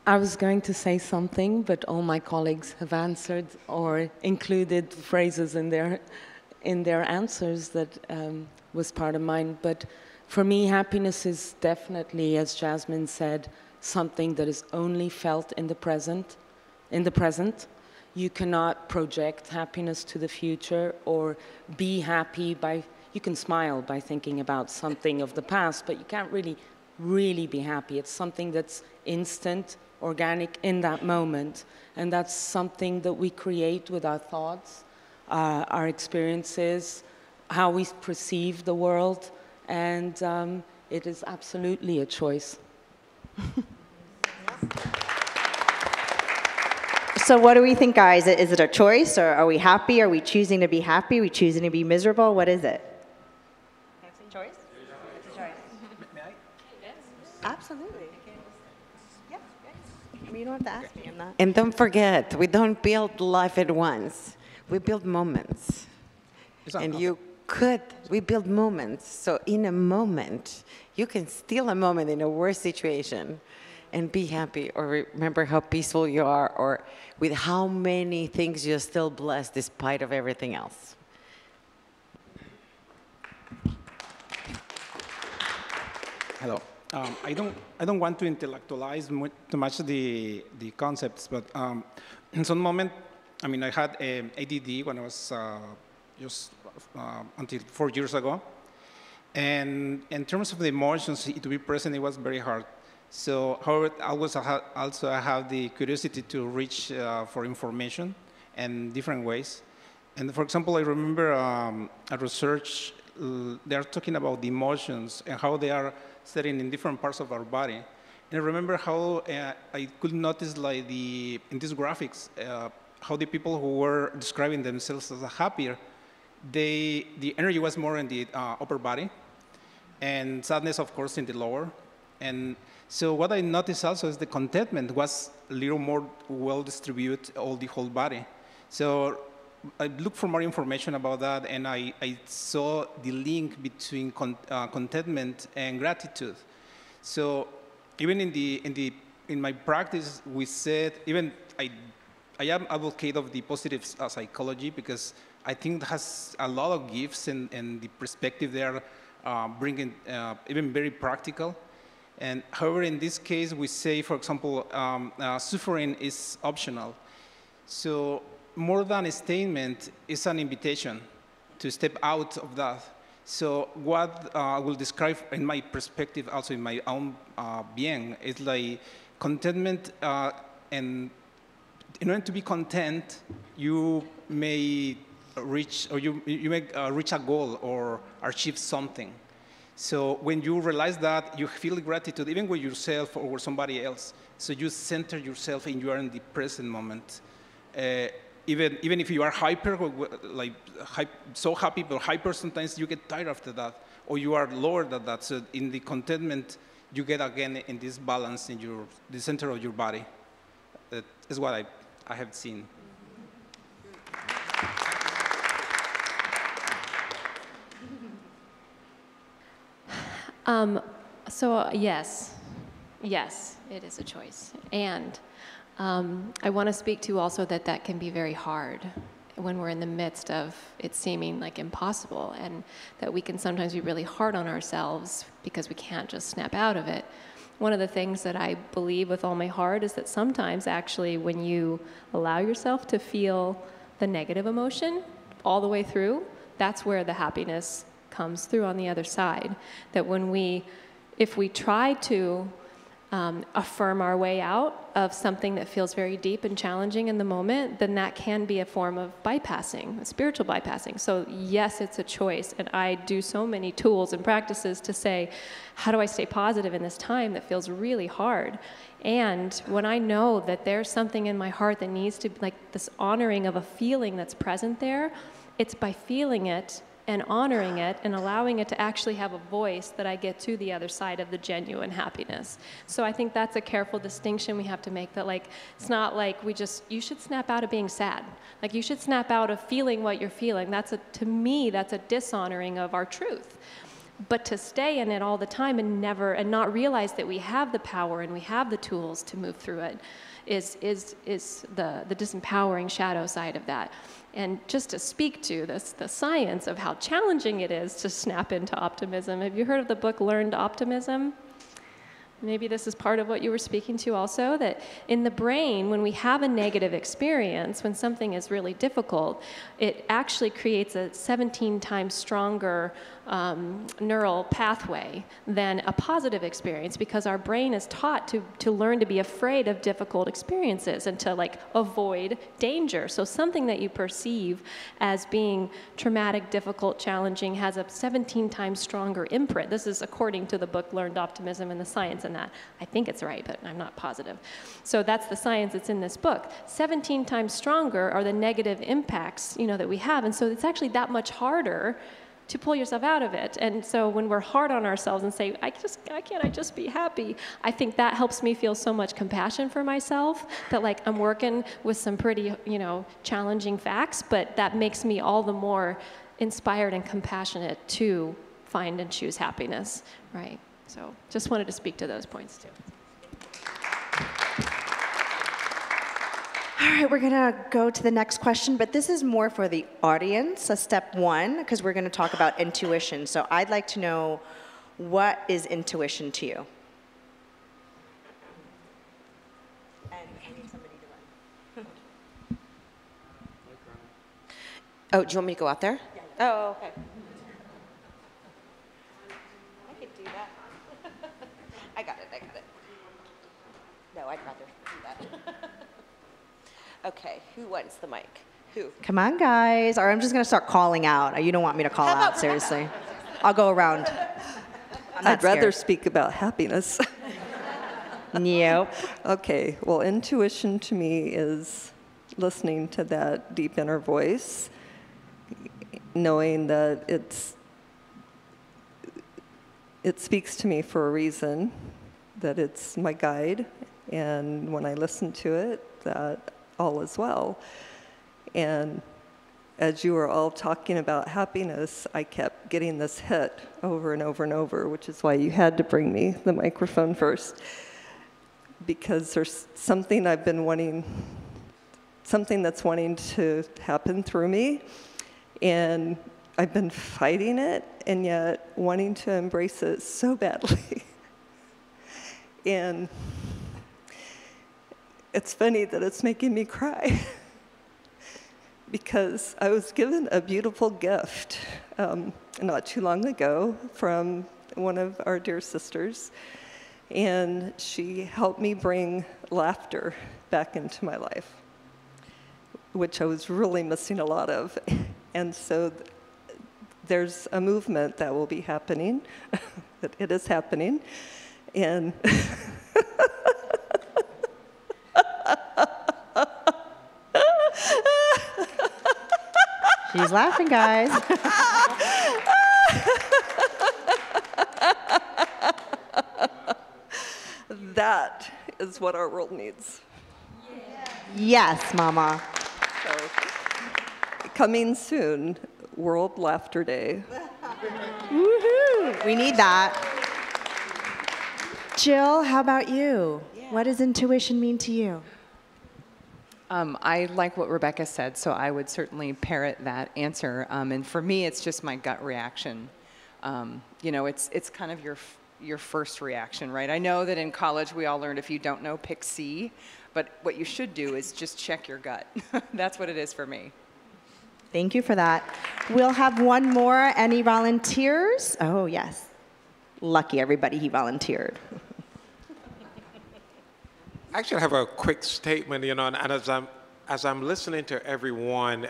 I was going to say something, but all my colleagues have answered or included phrases in their answers that was part of mine. But for me, happiness is definitely, as Jasmine said, something that is only felt in the present. You cannot project happiness to the future or be happy by, you can smile by thinking about something of the past, but you can't really be happy. It's something that's instant, organic in that moment, and that's something that we create with our thoughts, our experiences, how we perceive the world, and it is absolutely a choice. So what do we think, guys? Is it a choice, or are we happy? Are we choosing to be happy? Are we choosing to be miserable? What is it? It's a choice? It's a choice. May I? Yes. Absolutely. Yeah. I mean, you don't have to ask me. I'm not. And don't forget, we don't build life at once. We build moments. And we build moments. So in a moment, you can steal a moment in a worse situation and be happy, or remember how peaceful you are, or with how many things you're still blessed despite of everything else. Hello. I don't want to intellectualize too much the concepts, but in some moment, I mean, I had ADD when I was just until 4 years ago, and in terms of the emotions, to be present, it was very hard. So, however, I have the curiosity to reach for information in different ways. And for example, I remember a research, they are talking about the emotions and how they are setting in different parts of our body. And I remember how I could notice, like, in these graphics, how the people who were describing themselves as happier, the energy was more in the upper body, and sadness, of course, in the lower. And so what I noticed also is the contentment was a little more well distributed all the whole body. So I looked for more information about that, and I saw the link between contentment and gratitude. So even in my practice, we said, even I am advocate of the positive psychology, because I think it has a lot of gifts, and the perspective they are bringing, even very practical. And however, in this case, we say, for example, suffering is optional. So more than a statement, it's an invitation to step out of that. So what I will describe in my perspective, also in my own being, is like contentment. And in order to be content, you may reach, or you may reach a goal or achieve something. So when you realize that, you feel gratitude, even with yourself or with somebody else. So you center yourself and you are in the present moment. Even if you are hyper, so happy but hyper, sometimes you get tired after that, or you are lower than that. So in the contentment, you get again in this balance in the center of your body. That is what I have seen. So yes, it is a choice. And I want to speak to also that that can be very hard when we're in the midst of it seeming like impossible, and that we can sometimes be really hard on ourselves because we can't just snap out of it. One of the things that I believe with all my heart is that sometimes actually when you allow yourself to feel the negative emotion all the way through, that's where the happiness comes through on the other side. That if we try to affirm our way out of something that feels very deep and challenging in the moment, then that can be a form of bypassing, spiritual bypassing. So yes, it's a choice, and I do so many tools and practices to say, how do I stay positive in this time that feels really hard? And when I know that there's something in my heart that needs to, like this honoring of a feeling that's present there, it's by feeling it and honoring it and allowing it to actually have a voice that I get to the other side of the genuine happiness. So I think that's a careful distinction we have to make, that like, it's not like you should snap out of being sad. Like you should snap out of feeling what you're feeling. To me, that's a dishonoring of our truth. But to stay in it all the time and not realize that we have the power and we have the tools to move through it is the disempowering shadow side of that. And just to speak to the science of how challenging it is to snap into optimism. Have you heard of the book Learned Optimism? Maybe this is part of what you were speaking to also, that in the brain, when we have a negative experience, when something is really difficult, it actually creates a 17 times stronger neural pathway than a positive experience, because our brain is taught to learn to be afraid of difficult experiences and to like avoid danger. So something that you perceive as being traumatic, difficult, challenging has a 17 times stronger imprint. This is according to the book Learned Optimism and the science in that. I think it's right, but I'm not positive. So that's the science that's in this book. 17 times stronger are the negative impacts, that we have. And so it's actually that much harder to pull yourself out of it. And so when we're hard on ourselves and say, why can't I just be happy? I think that helps me feel so much compassion for myself, that like I'm working with some pretty, challenging facts, but that makes me all the more inspired and compassionate to find and choose happiness, right? So just wanted to speak to those points too. All right, we're gonna go to the next question, but this is more for the audience, a step one, because we're gonna talk about intuition. So I'd like to know, what is intuition to you? And I need somebody to run. Oh, do you want me to go out there? Yeah. Oh, okay. I could do that. I got it. No, I'd rather do that. Okay, who wants the mic? Who? Come on, guys. Or I'm just gonna start calling out. You don't want me to call out, seriously. I'll go around. I'd rather speak about happiness. Nope. Okay, well, intuition to me is listening to that deep inner voice, knowing that it speaks to me for a reason, that it's my guide, and when I listen to it, that all is well. And as you were all talking about happiness, I kept getting this hit over and over and over, which is why you had to bring me the microphone first, because there's something I've been wanting, something that's wanting to happen through me, and I've been fighting it and yet wanting to embrace it so badly. And it's funny that it's making me cry because I was given a beautiful gift not too long ago from one of our dear sisters, and she helped me bring laughter back into my life, which I was really missing a lot of. And so there's a movement that will be happening. It is happening. And she's laughing, guys. That is what our world needs. Yes, Mama. So, coming soon, World Laughter Day. Woohoo! We need that. Jill, how about you? Yeah. What does intuition mean to you? I like what Rebecca said, so I would certainly parrot that answer. And for me, it's just my gut reaction. You know, it's kind of your first reaction, right? I know that in college we all learned if you don't know, pick C, but what you should do is just check your gut. That's what it is for me. Thank you for that. We'll have one more. Any volunteers? Oh, yes. Lucky everybody he volunteered. I actually have a quick statement, you know, and as I'm listening to everyone,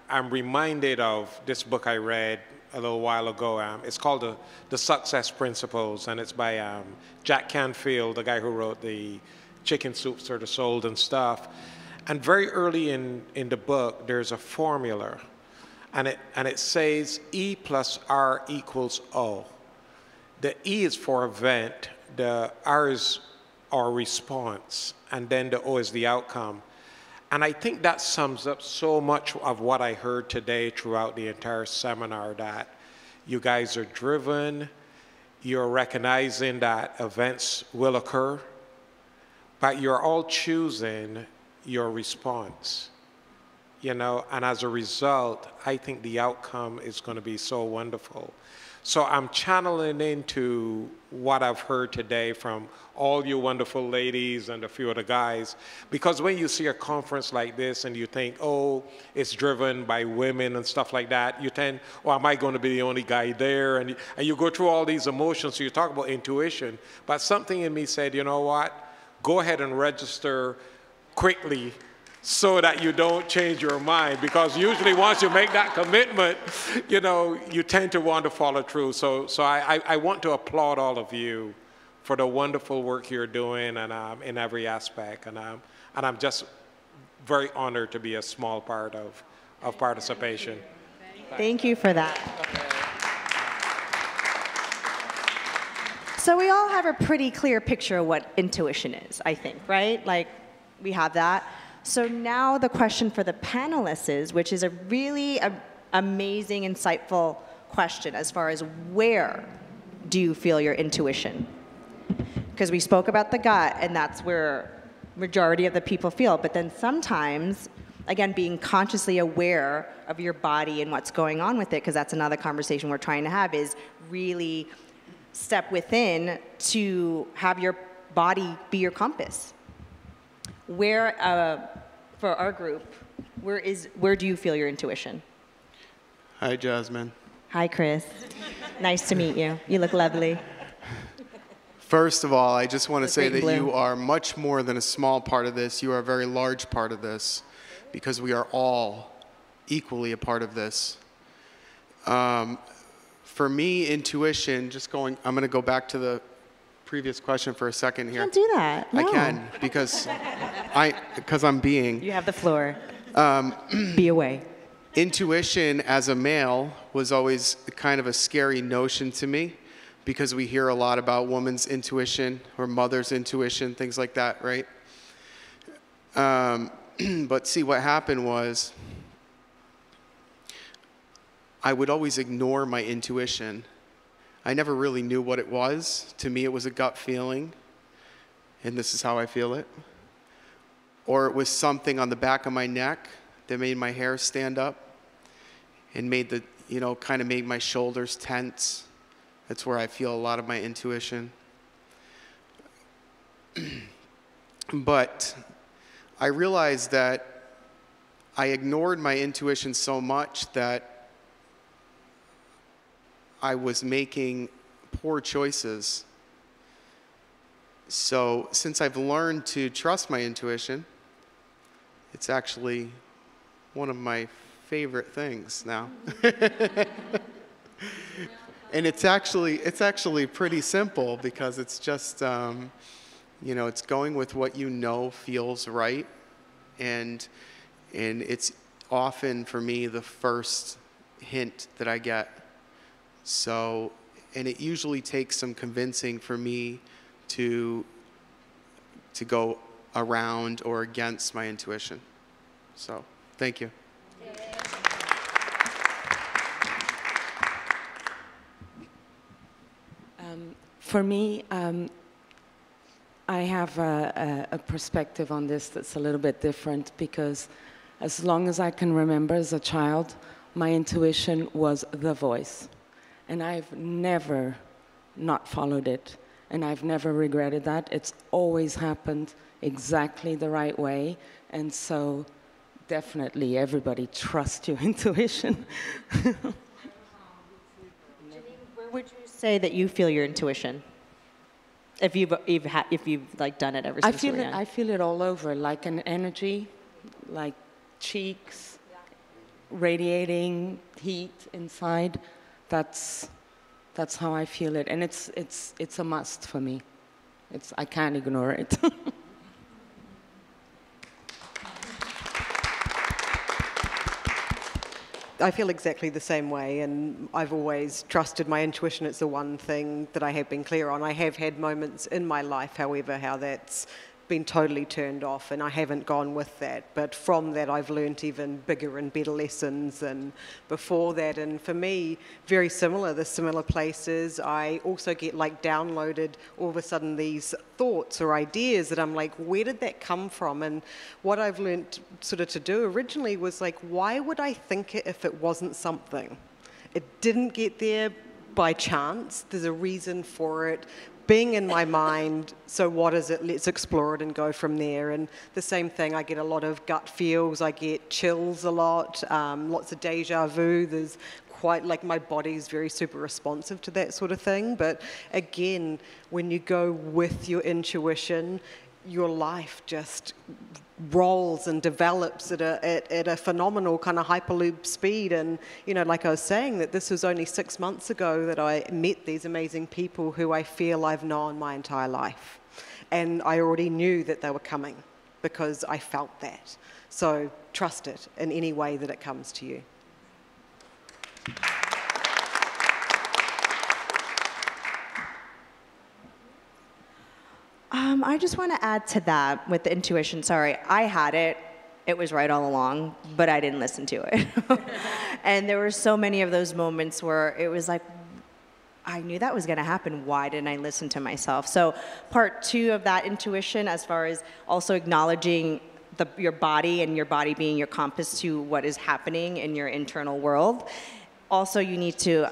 I'm reminded of this book I read a little while ago. It's called The Success Principles, and it's by Jack Canfield, the guy who wrote the Chicken Soups for the Soul and stuff. And very early in the book, there's a formula, and it says E plus R equals O. The E is for event, the R is our response, and then the O is the outcome. And I think that sums up so much of what I heard today throughout the entire seminar, that you guys are driven, you're recognizing that events will occur, but you're all choosing your response, you know, and as a result, I think the outcome is going to be so wonderful. So I'm channeling into what I've heard today from all you wonderful ladies and a few of the guys, because when you see a conference like this and you think, oh, it's driven by women and stuff like that, you tend, oh, am I going to be the only guy there? And you go through all these emotions, so you talk about intuition, but something in me said, you know what, go ahead and register quickly so that you don't change your mind, because usually once you make that commitment, you know, you tend to want to follow through. So I want to applaud all of you for the wonderful work you're doing, and in every aspect, and I'm just very honored to be a small part of participation. Thank you for that. So we all have a pretty clear picture of what intuition is, I think, right? Like, we have that. So now the question for the panelists is, which is a really amazing, insightful question as far as where do you feel your intuition? Because we spoke about the gut, and that's where majority of the people feel. But then sometimes, again, being consciously aware of your body and what's going on with it, because that's another conversation we're trying to have, is really step within to have your body be your compass. Where, for our group, where do you feel your intuition? Hi, Jasmine. Hi, Chris. Nice to meet you. You look lovely. First of all, I just want to say that blue. you are much more than a small part of this. You are a very large part of this, because we are all equally a part of this. For me, intuition, I'm going to go back to the previous question for a second here. You can't do that. No. I can, because I'm being. You have the floor. Be away. Intuition as a male was always kind of a scary notion to me, because we hear a lot about woman's intuition or mother's intuition, things like that, right? But see, what happened was I would always ignore my intuition. I never really knew what it was. To me, it was a gut feeling, and this is how I feel it. Or it was something on the back of my neck that made my hair stand up and made kind of made my shoulders tense. That's where I feel a lot of my intuition. But I realized that I ignored my intuition so much that I was making poor choices. So since I've learned to trust my intuition, it's actually one of my favorite things now. And it's actually pretty simple, because it's just, it's going with what you know feels right. And it's often, for me, the first hint that I get. So, and it usually takes some convincing for me to go around or against my intuition. So, thank you. For me, I have a perspective on this that's a little bit different, because as long as I can remember as a child, my intuition was the voice. And I've never not followed it. And I've never regretted that. It's always happened exactly the right way. And so definitely everybody trust your intuition. Where would you say that you feel your intuition? If you've like done it ever since you were young. I feel it all over, like an energy, like cheeks, radiating heat inside. That's how I feel it, and it's a must for me. I can't ignore it. I feel exactly the same way, and I've always trusted my intuition. It's the one thing that I have been clear on. I have had moments in my life, however, how that's been totally turned off, and I haven't gone with that. But from that, I've learnt even bigger and better lessons than before that. And for me, very similar, the similar places. I also get like downloaded all of a sudden these thoughts or ideas that I'm like, where did that come from? And what I've learnt sort of to do originally was like, why would I think it if it wasn't something? It didn't get there by chance. There's a reason for it being in my mind, so what is it? Let's explore it and go from there. And the same thing, I get a lot of gut feels, I get chills a lot, lots of deja vu. There's quite, like, my body's very super responsive to that sort of thing. But again, when you go with your intuition, your life just rolls and develops at a phenomenal kind of hyperloop speed. And, you know, like I was saying, that this was only 6 months ago that I met these amazing people who I feel I've known my entire life. And I already knew that they were coming because I felt that. So trust it in any way that it comes to you. I just want to add to that with the intuition. Sorry, I had it. It was right all along, but I didn't listen to it. And there were so many of those moments where it was like, I knew that was going to happen. Why didn't I listen to myself? So part 2 of that intuition, as far as also acknowledging your body and your body being your compass to what is happening in your internal world. Also, you need to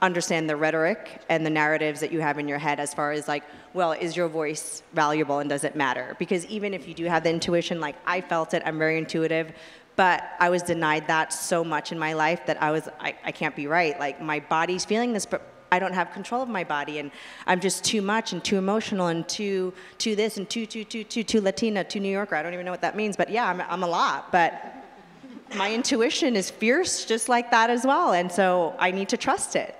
understand the rhetoric and the narratives that you have in your head as far as like, well, is your voice valuable and does it matter? Because even if you do have the intuition, like I felt it, I'm very intuitive, but I was denied that so much in my life that I can't be right. Like my body's feeling this, but I don't have control of my body, and I'm just too much and too emotional and too this and too Latina, too New Yorker. I don't even know what that means, but yeah, I'm a lot, but my intuition is fierce just like that as well, and so I need to trust it.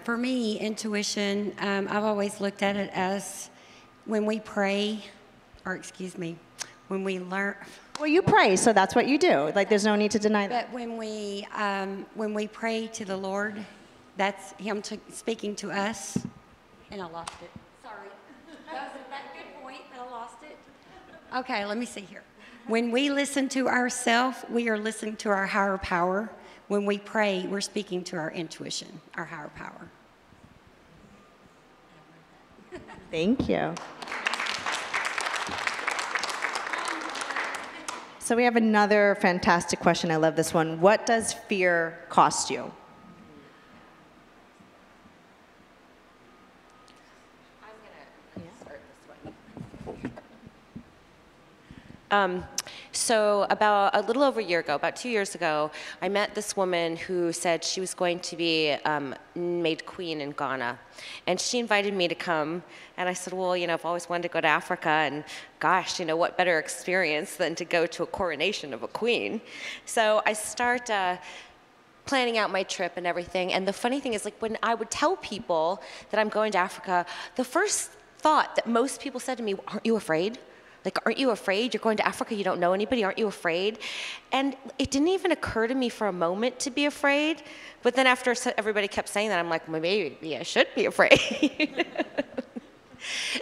For me, intuition, I've always looked at it as when we pray, or excuse me, when we learn. Well, you pray, so that's what you do. Like, there's no need to deny that. But when we pray to the Lord, that's Him speaking to us. And I lost it. Sorry. That was a good point, but I lost it. Okay, let me see here. When we listen to ourselves, we are listening to our higher power. When we pray, we're speaking to our intuition, our higher power. Thank you. So we have another fantastic question. I love this one. What does fear cost you? So about a little over a year ago, about 2 years ago, I met this woman who said she was going to be made queen in Ghana. And she invited me to come. And I said, well, you know, I've always wanted to go to Africa. And gosh, you know, what better experience than to go to a coronation of a queen? So I start planning out my trip and everything. And the funny thing is, like, when I would tell people that I'm going to Africa, the first thought that most people said to me, aren't you afraid? Like, aren't you afraid? You're going to Africa, you don't know anybody, aren't you afraid? And it didn't even occur to me for a moment to be afraid. But then after everybody kept saying that, I'm like, well, maybe I should be afraid.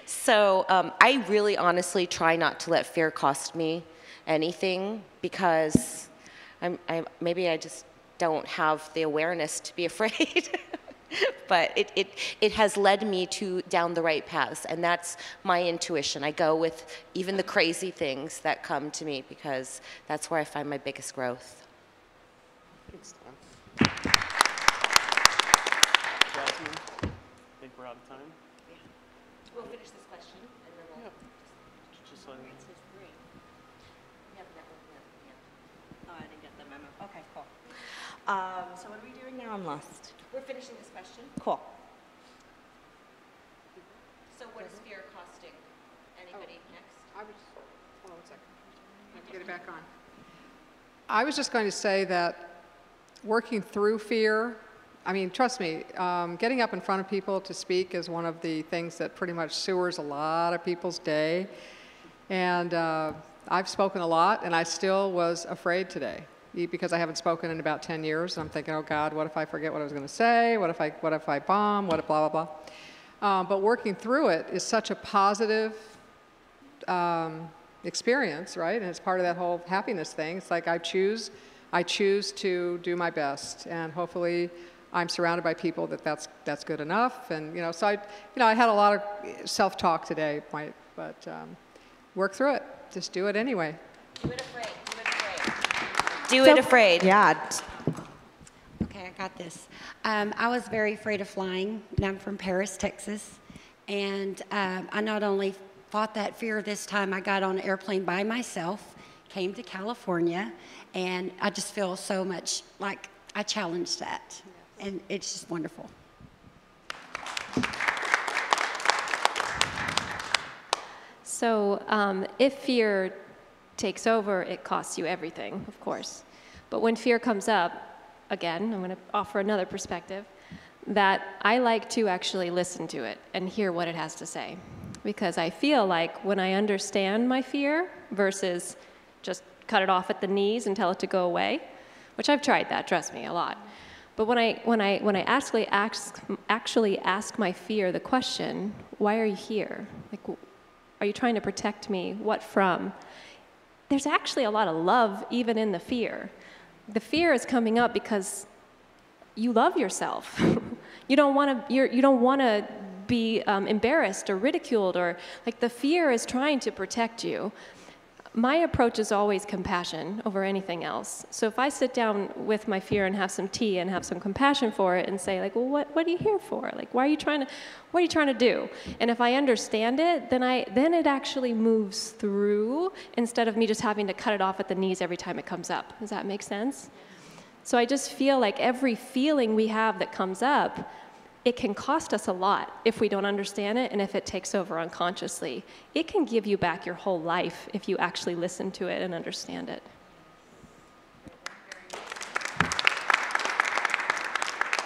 So I really honestly try not to let fear cost me anything, because maybe I just don't have the awareness to be afraid. But it has led me down the right paths, and that's my intuition. I go with even the crazy things that come to me because that's where I find my biggest growth. Thanks, Don. Jasmine, I think we're out of time. Yeah. We'll finish this question, and then we'll Just let me. Oh, I didn't get the memo. Okay, cool. So what are we doing now? I'm lost. We're finishing this question. Cool. So what is fear costing? Anybody next? Hold on a second. I have to get it back on. I was just going to say that working through fear, I mean, trust me, getting up in front of people to speak is one of the things that pretty much sewers a lot of people's day. And I've spoken a lot, and I still was afraid today because I haven't spoken in about 10 years. And I'm thinking, oh God, what if I forget what I was going to say? What if I bomb? What if blah, blah, blah. But working through it is such a positive experience, right? And it's part of that whole happiness thing. It's like I choose to do my best, and hopefully I'm surrounded by people that's good enough. And so I had a lot of self-talk today, but work through it. Just do it anyway. Do it afraid. Do it afraid. Yeah. Okay, I got this. I was very afraid of flying, and I'm from Paris, Texas. And I not only fought that fear this time, I got on an airplane by myself, came to California, and I just feel so much like I challenged that. And it's just wonderful. So if fear takes over, it costs you everything, of course. But when fear comes up, again, I'm going to offer another perspective, that I like to actually listen to it and hear what it has to say. Because I feel like when I understand my fear versus just cut it off at the knees and tell it to go away, which I've tried that, trust me, a lot. But when I actually ask my fear the question, why are you here? Like, are you trying to protect me? What from? There's actually a lot of love even in the fear. The fear is coming up because you love yourself. You don't want to be embarrassed or ridiculed, or like the fear is trying to protect you. My approach is always compassion over anything else. So if I sit down with my fear and have some tea and have some compassion for it and say, like, well, what are you here for? Like, what are you trying to do? And if I understand it, then it actually moves through instead of me just having to cut it off at the knees every time it comes up. Does that make sense? So I just feel like every feeling we have that comes up, it can cost us a lot if we don't understand it and if it takes over unconsciously. It can give you back your whole life if you actually listen to it and understand it.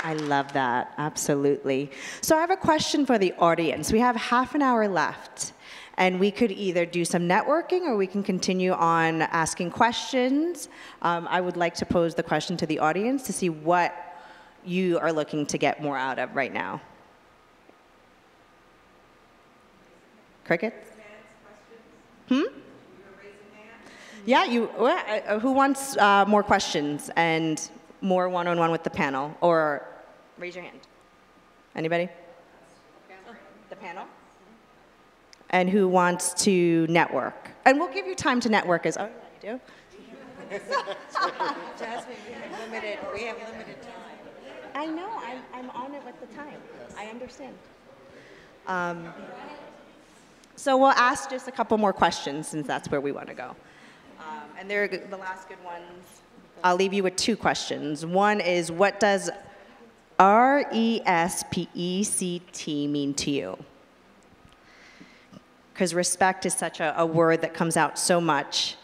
I love that, absolutely. So I have a question for the audience. We have half an hour left, and we could either do some networking or we can continue on asking questions. I would like to pose the question to the audience to see what you are looking to get more out of right now. Crickets? Yeah, who wants more questions and more one-on-one with the panel? Or raise your hand. Anybody? The panel? And who wants to network? And we'll give you time to network as, oh, yeah, you do? Jasmine, we have limited time. I know, I'm on it with the time. I understand. So we'll ask just a couple more questions since that's where we want to go. And they're the last good ones. I'll leave you with two questions. One is, what does respect mean to you? Because respect is such a word that comes out so much,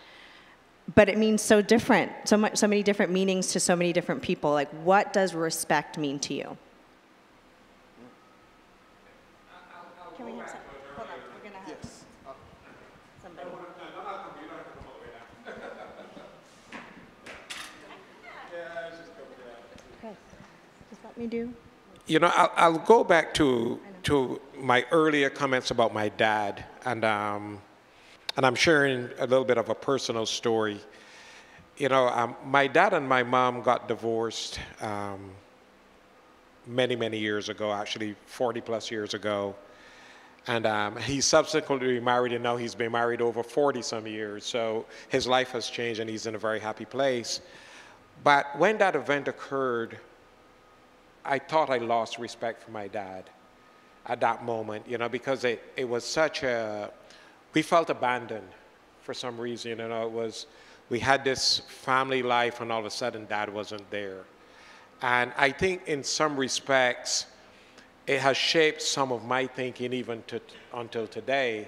but it means so different, so many different meanings to so many different people. Like, what does respect mean to you? Can we have some? Hold on, we're gonna have somebody. Okay, just let me do. You know, I'll go back to my earlier comments about my dad, and I'm sharing a little bit of a personal story. My dad and my mom got divorced many, many years ago, actually 40 plus years ago. And he subsequently remarried, and now he's been married over 40 some years. So his life has changed and he's in a very happy place. But when that event occurred, I thought I lost respect for my dad at that moment, because it was such we felt abandoned for some reason, we had this family life and all of a sudden dad wasn't there. And I think in some respects, it has shaped some of my thinking even until today,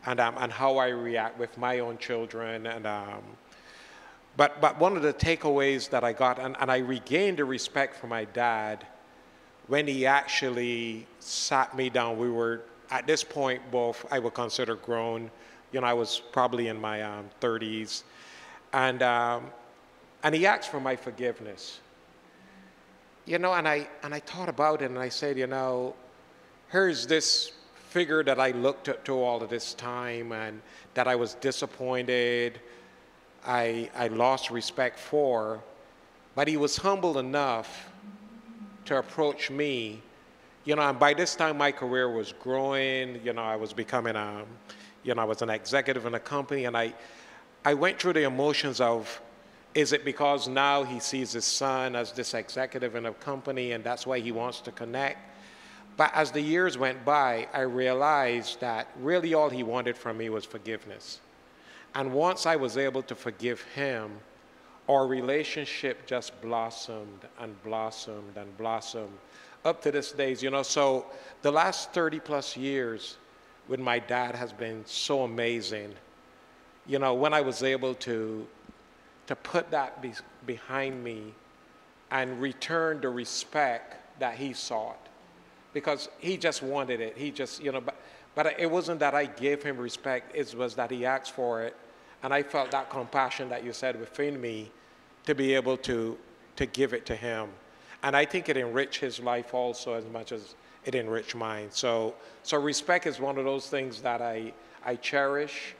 and how I react with my own children. But one of the takeaways that I got, and I regained the respect for my dad when he actually sat me down. We were, at this point, both I would consider grown. I was probably in my 30s. And he asked for my forgiveness. And I thought about it and I said, here's this figure that I looked up to all of this time and that I was disappointed, I lost respect for, but he was humble enough to approach me, and by this time my career was growing, I was becoming I was an executive in a company, and I went through the emotions of, is it because now he sees his son as this executive in a company and that's why he wants to connect? But as the years went by, I realized that really all he wanted from me was forgiveness. And once I was able to forgive him, our relationship just blossomed and blossomed and blossomed up to this day. So the last 30 plus years with my dad has been so amazing. When I was able to put that behind me and return the respect that he sought, because he just wanted it. He just, but it wasn't that I gave him respect, it was that he asked for it. And I felt that compassion that you said within me to be able to give it to him. And I think it enriched his life also as much as it enriched mine. So respect is one of those things that I cherish,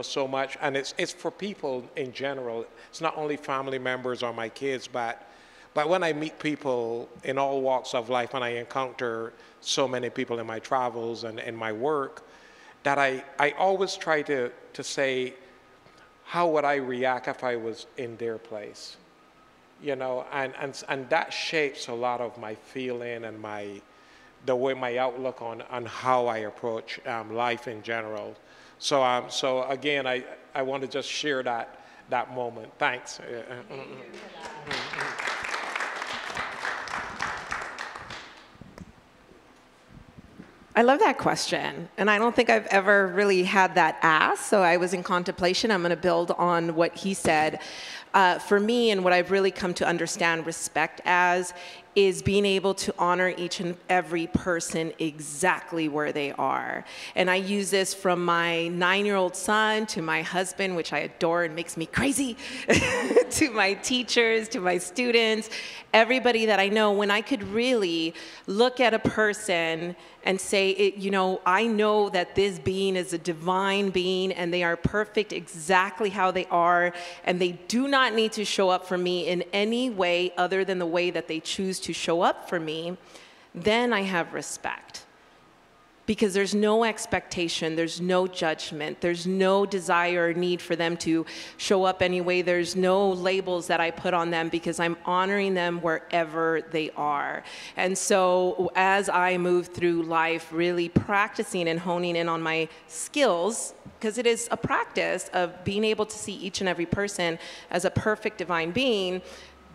so much. And it's for people in general. It's not only family members or my kids, but when I meet people in all walks of life, and I encounter so many people in my travels and in my work, that I always try to say, how would I react if I was in their place? And that shapes a lot of my feeling and the way my outlook on how I approach life in general. So again, I want to just share that moment. Thanks. I love that question, and I don't think I've ever really had that asked, so I was in contemplation. I'm going to build on what he said. For me, and what I've really come to understand respect as, is being able to honor each and every person exactly where they are. And I use this from my 9-year-old son to my husband, which I adore and makes me crazy, to my teachers, to my students, everybody that I know. When I could really look at a person and say, I know that this being is a divine being and they are perfect exactly how they are, and they do not need to show up for me in any way other than the way that they choose to show up for me, then I have respect. Because there's no expectation, there's no judgment, there's no desire or need for them to show up anyway, there's no labels that I put on them, because I'm honoring them wherever they are. And so as I move through life really practicing and honing in on my skills, because it is a practice of being able to see each and every person as a perfect divine being,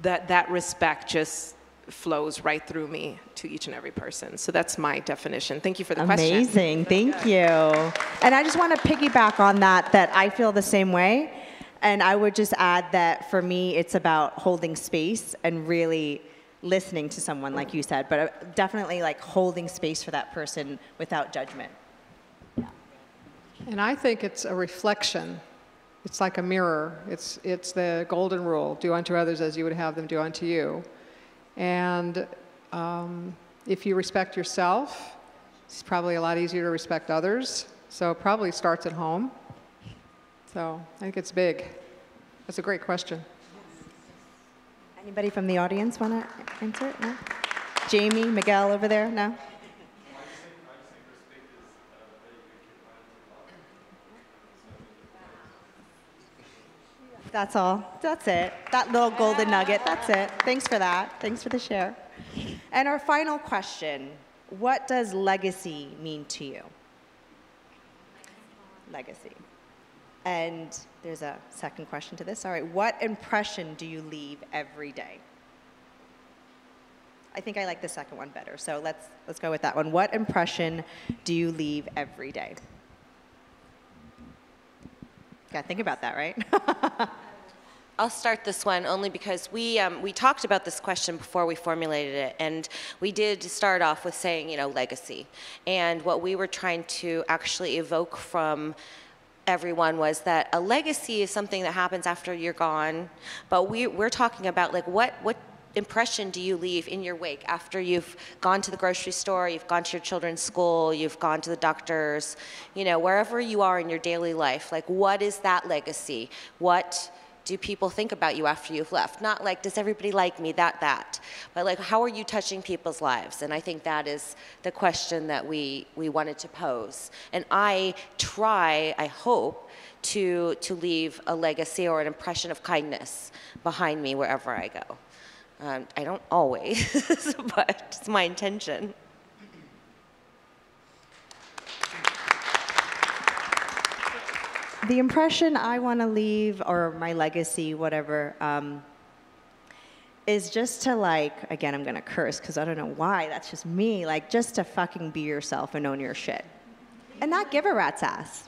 that respect just flows right through me to each and every person. So that's my definition. Thank you for the question. Amazing, thank you. And I just want to piggyback on that I feel the same way. And I would just add that for me, it's about holding space and really listening to someone, like you said, but definitely like holding space for that person without judgment. Yeah. And I think it's a reflection. It's like a mirror. It's the golden rule: do unto others as you would have them do unto you. And if you respect yourself, it's probably a lot easier to respect others. So it probably starts at home. So I think it's big. That's a great question. Anybody from the audience want to answer it? No? Jamie, Miguel over there? No? That's all. That's it. That little golden nugget. That's it. Thanks for that. Thanks for the share. And our final question, what does legacy mean to you? Legacy. And there's a second question to this. All right, what impression do you leave every day? I think I like the second one better, so let's go with that one. What impression do you leave every day? Gotta think about that, right? I'll start this one only because we talked about this question before we formulated it, and we did start off with saying, legacy. And what we were trying to actually evoke from everyone was that a legacy is something that happens after you're gone, but we're talking about like what impression do you leave in your wake after you've gone to the grocery store, you've gone to your children's school, you've gone to the doctors, wherever you are in your daily life, like what is that legacy? What do people think about you after you've left? Not like, does everybody like me, that, but like, how are you touching people's lives? And I think that is the question that we wanted to pose. And I hope, to leave a legacy or an impression of kindness behind me wherever I go. I don't always, but it's my intention. The impression I want to leave, or my legacy, whatever, is just to again, I'm going to curse because I don't know why, that's just me, just to fucking be yourself and own your shit. And not give a rat's ass.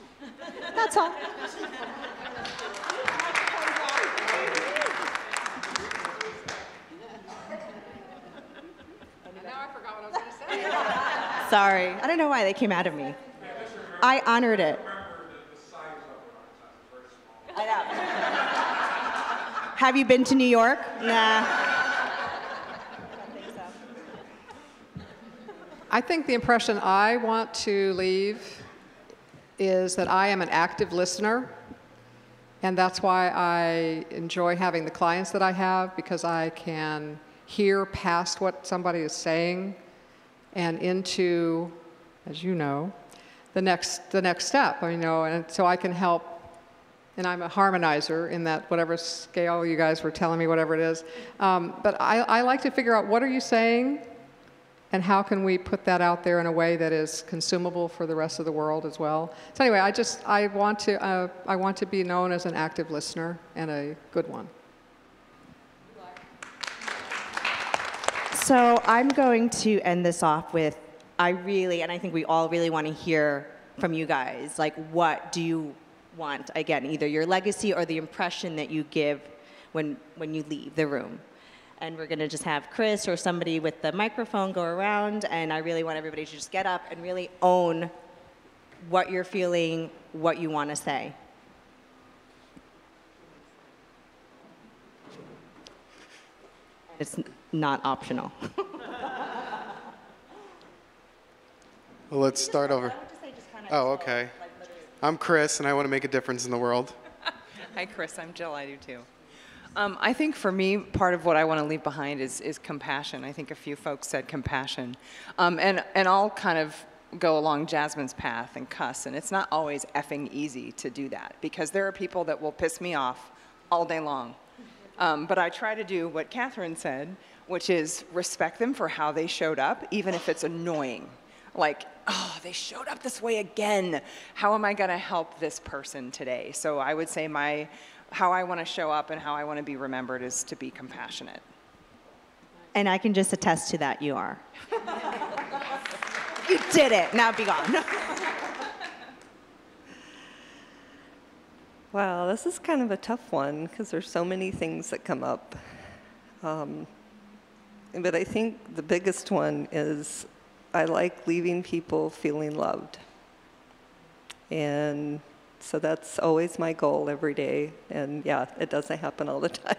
That's all. Sorry. I don't know why they came out of me. I honored it. I know. Have you been to New York? Nah. I think the impression I want to leave is that I am an active listener, and that's why I enjoy having the clients that I have, because I can hear past what somebody is saying and into, as you know, the next step, and so I can help. And I'm a harmonizer in that whatever scale you guys were telling me, whatever it is. But I like to figure out, what are you saying, and how can we put that out there in a way that is consumable for the rest of the world as well. So anyway, I want to be known as an active listener, and a good one. So I'm going to end this off with, and I think we all really want to hear from you guys, what do you want, again, either your legacy or the impression that you give when you leave the room. And we're going to just have Chris or somebody with the microphone go around, and I really want everybody to just get up and really own what you're feeling, what you want to say. It's not optional. Well, let's start over. Oh, okay. I'm Chris, and I want to make a difference in the world. Hi, Chris. I'm Jill. I do too. I think for me, part of what I want to leave behind is compassion. I think a few folks said compassion. And I'll kind of go along Jasmine's path and cuss, and it's not always effing easy to do that, because there are people that will piss me off all day long. But I try to do what Catherine said, which is respect them for how they showed up, even if it's annoying. Like, oh, they showed up this way again. How am I going to help this person today? So I would say how I want to show up and how I want to be remembered is to be compassionate. And I can just attest to that, you are. You did it. Now be gone. Wow, this is kind of a tough one because there's so many things that come up. But I think the biggest one is I like leaving people feeling loved. And so that's always my goal every day. And yeah, it doesn't happen all the time.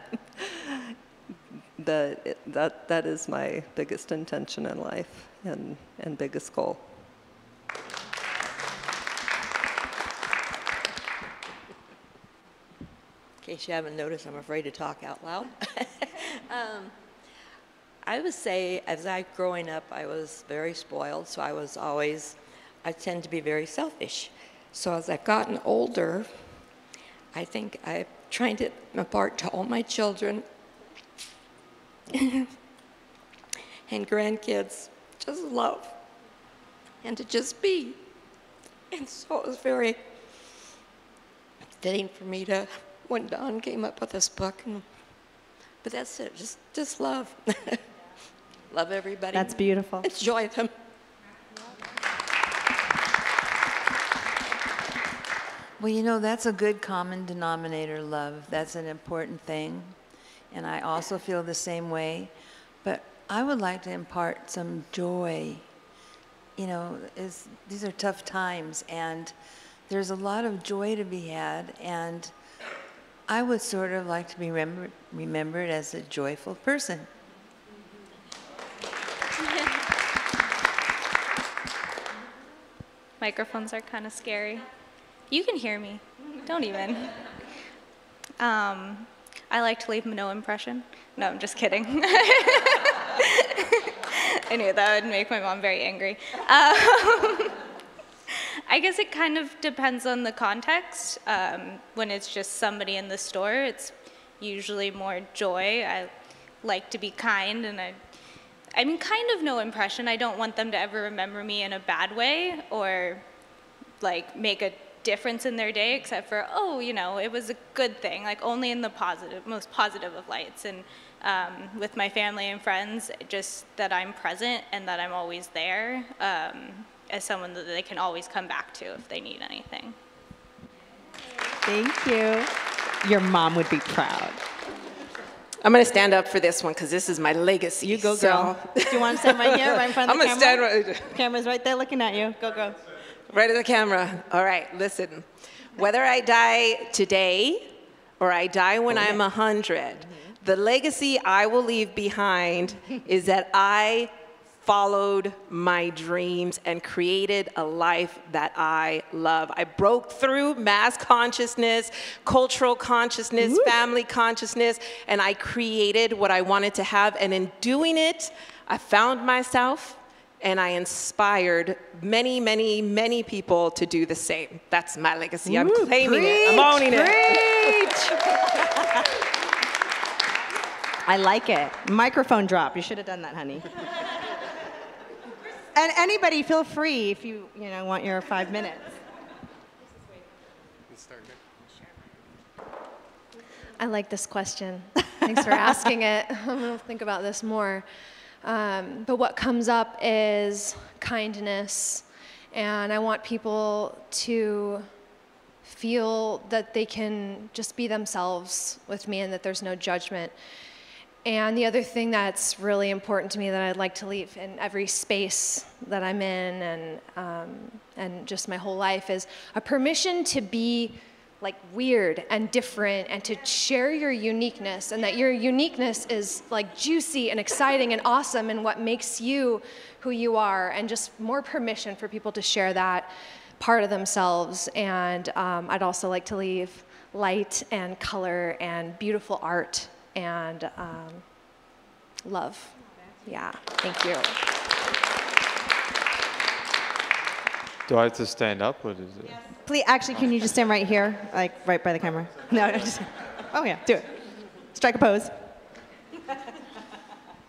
But that is my biggest intention in life and biggest goal. Okay, case you haven't noticed, I'm afraid to talk out loud. I would say, as growing up, I was very spoiled, so I tend to be very selfish. So as I've gotten older, I think I'm trying to impart to all my children and grandkids just love and to just be. And so it was very fitting for me to, when Don came up with this book, but that's it, just love. Love everybody. That's beautiful. Enjoy them. Well, you know, that's a good common denominator, love. That's an important thing. And I also feel the same way. But I would like to impart some joy. You know, these are tough times, and there's a lot of joy to be had. And I would sort of like to be remembered as a joyful person. Microphones are kind of scary. You can hear me. Don't even. I like to leave no impression. No, I'm just kidding. I knew that would make my mom very angry. I guess it kind of depends on the context. When it's just somebody in the store, it's usually more joy. I like to be kind, and I mean, kind of no impression. I don't want them to ever remember me in a bad way or like make a difference in their day, except for, oh, you know, it was a good thing, like only in the positive, most positive of lights. And with my family and friends, just that I'm present and that I'm always there as someone that they can always come back to if they need anything. Thank you. Your mom would be proud. I'm going to stand up for this one because this is my legacy. You go, girl. Do you want to stand right here, right in front of the camera? I'm going to stand right. Camera's right there looking at you. Go, go. Right at the camera. All right, listen. Whether I die today or I die when I'm 100, the legacy I will leave behind is that I followed my dreams and created a life that I love. I broke through mass consciousness, cultural consciousness, family consciousness, and I created what I wanted to have. And in doing it, I found myself, and I inspired many, many, many people to do the same. That's my legacy. I'm claiming it. I'm owning it. I like it. Microphone drop. You should have done that, honey. And anybody, feel free if you want your 5 minutes. I like this question. Thanks for asking it. I'm going to think about this more. But what comes up is kindness, and I want people to feel that they can just be themselves with me and that there's no judgment. And the other thing that's really important to me that I'd like to leave in every space that I'm in and just my whole life is a permission to be like weird and different and to share your uniqueness, and that your uniqueness is like juicy and exciting and awesome and what makes you who you are, and just more permission for people to share that part of themselves. And I'd also like to leave light and color and beautiful art and love. Yeah, thank you. Do I have to stand up, or is it? Yes. Please, actually, can you just stand right here, like right by the camera? No, just, oh yeah, do it. Strike a pose.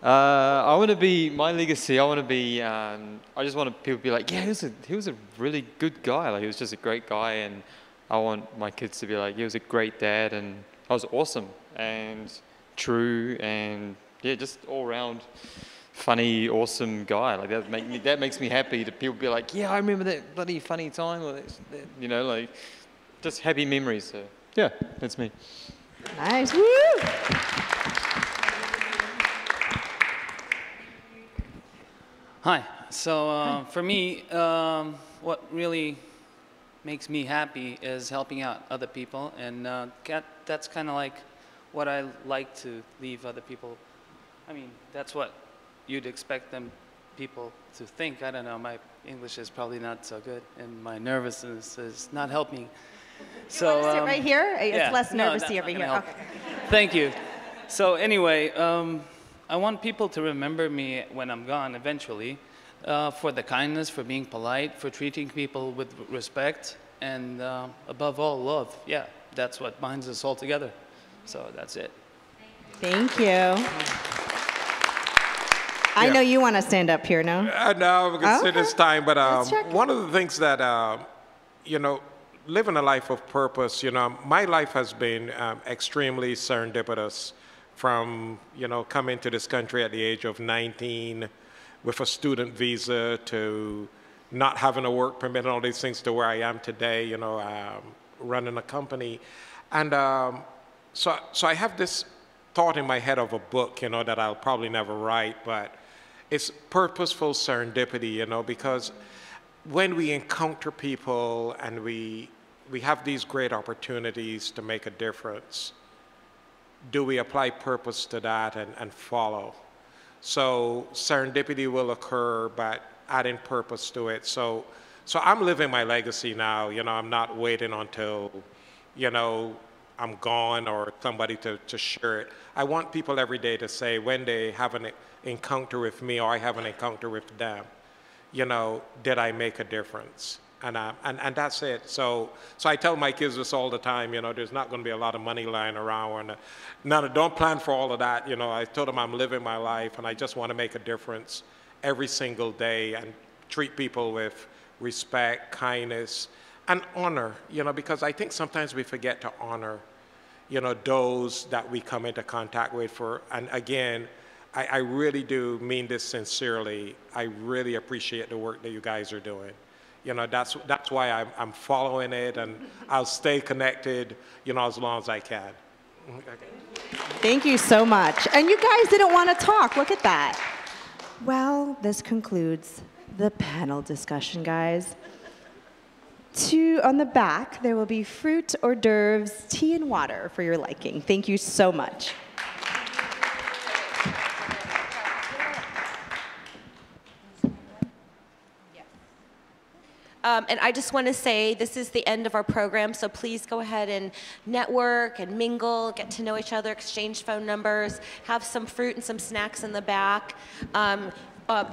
I want to be, my legacy, I want to be, I just want people to be like, yeah, he was a really good guy. Like, he was just a great guy, and I want my kids to be like, he was a great dad, and I was awesome, and true, and yeah, just all around funny, awesome guy. Like that makes me happy to people be like, yeah, I remember that bloody funny time, or that, like just happy memories. So yeah, that's me. Nice, woo! Hi. So for me, what really makes me happy is helping out other people, and that's kind of like what I like to leave other people. I mean, that's what you'd expect people to think. I don't know, my English is probably not so good, and my nervousness is not helping. So sit right here? It's yeah, less no, nervousy that's over not here. gonna help. Thank you. So anyway, I want people to remember me when I'm gone eventually for the kindness, for being polite, for treating people with respect, and above all, love. Yeah, that's what binds us all together. So that's it. Thank you. I know you want to stand up here, no? No, we can sit this time, but Let's check. one of the things that, you know, living a life of purpose, you know, my life has been extremely serendipitous from, you know, coming to this country at the age of 19 with a student visa to not having a work permit and all these things to where I am today, you know, running a company. And so I have this thought in my head of a book, you know, that I'll probably never write, but it's purposeful serendipity, you know, because when we encounter people and we have these great opportunities to make a difference, do we apply purpose to that and follow? So serendipity will occur, but adding purpose to it. So I'm living my legacy now, you know, I'm not waiting until, you know, I'm gone or somebody to share it. I want people every day to say when they have an encounter with me or I have an encounter with them, you know, did I make a difference? And that's it. So I tell my kids this all the time, you know, there's not going to be a lot of money lying around. And don't plan for all of that. You know, I told them I'm living my life and I just want to make a difference every single day and treat people with respect, kindness, and honor, you know, because I think sometimes we forget to honor, you know, those that we come into contact with. And again, I really do mean this sincerely. I really appreciate the work that you guys are doing. You know, that's why I'm following it, and I'll stay connected, you know, as long as I can. Okay. Thank you so much. And you guys didn't want to talk. Look at that. Well, this concludes the panel discussion, guys. On the back, there will be fruit, hors d'oeuvres, tea, and water for your liking. Thank you so much. And I just want to say this is the end of our program, so please go ahead and network and mingle, get to know each other, exchange phone numbers, have some fruit and some snacks in the back.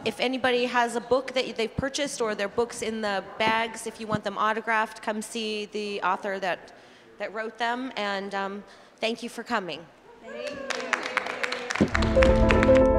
If anybody has a book that they've purchased or their books in the bags, if you want them autographed, come see the author that wrote them. And thank you for coming. Thank you.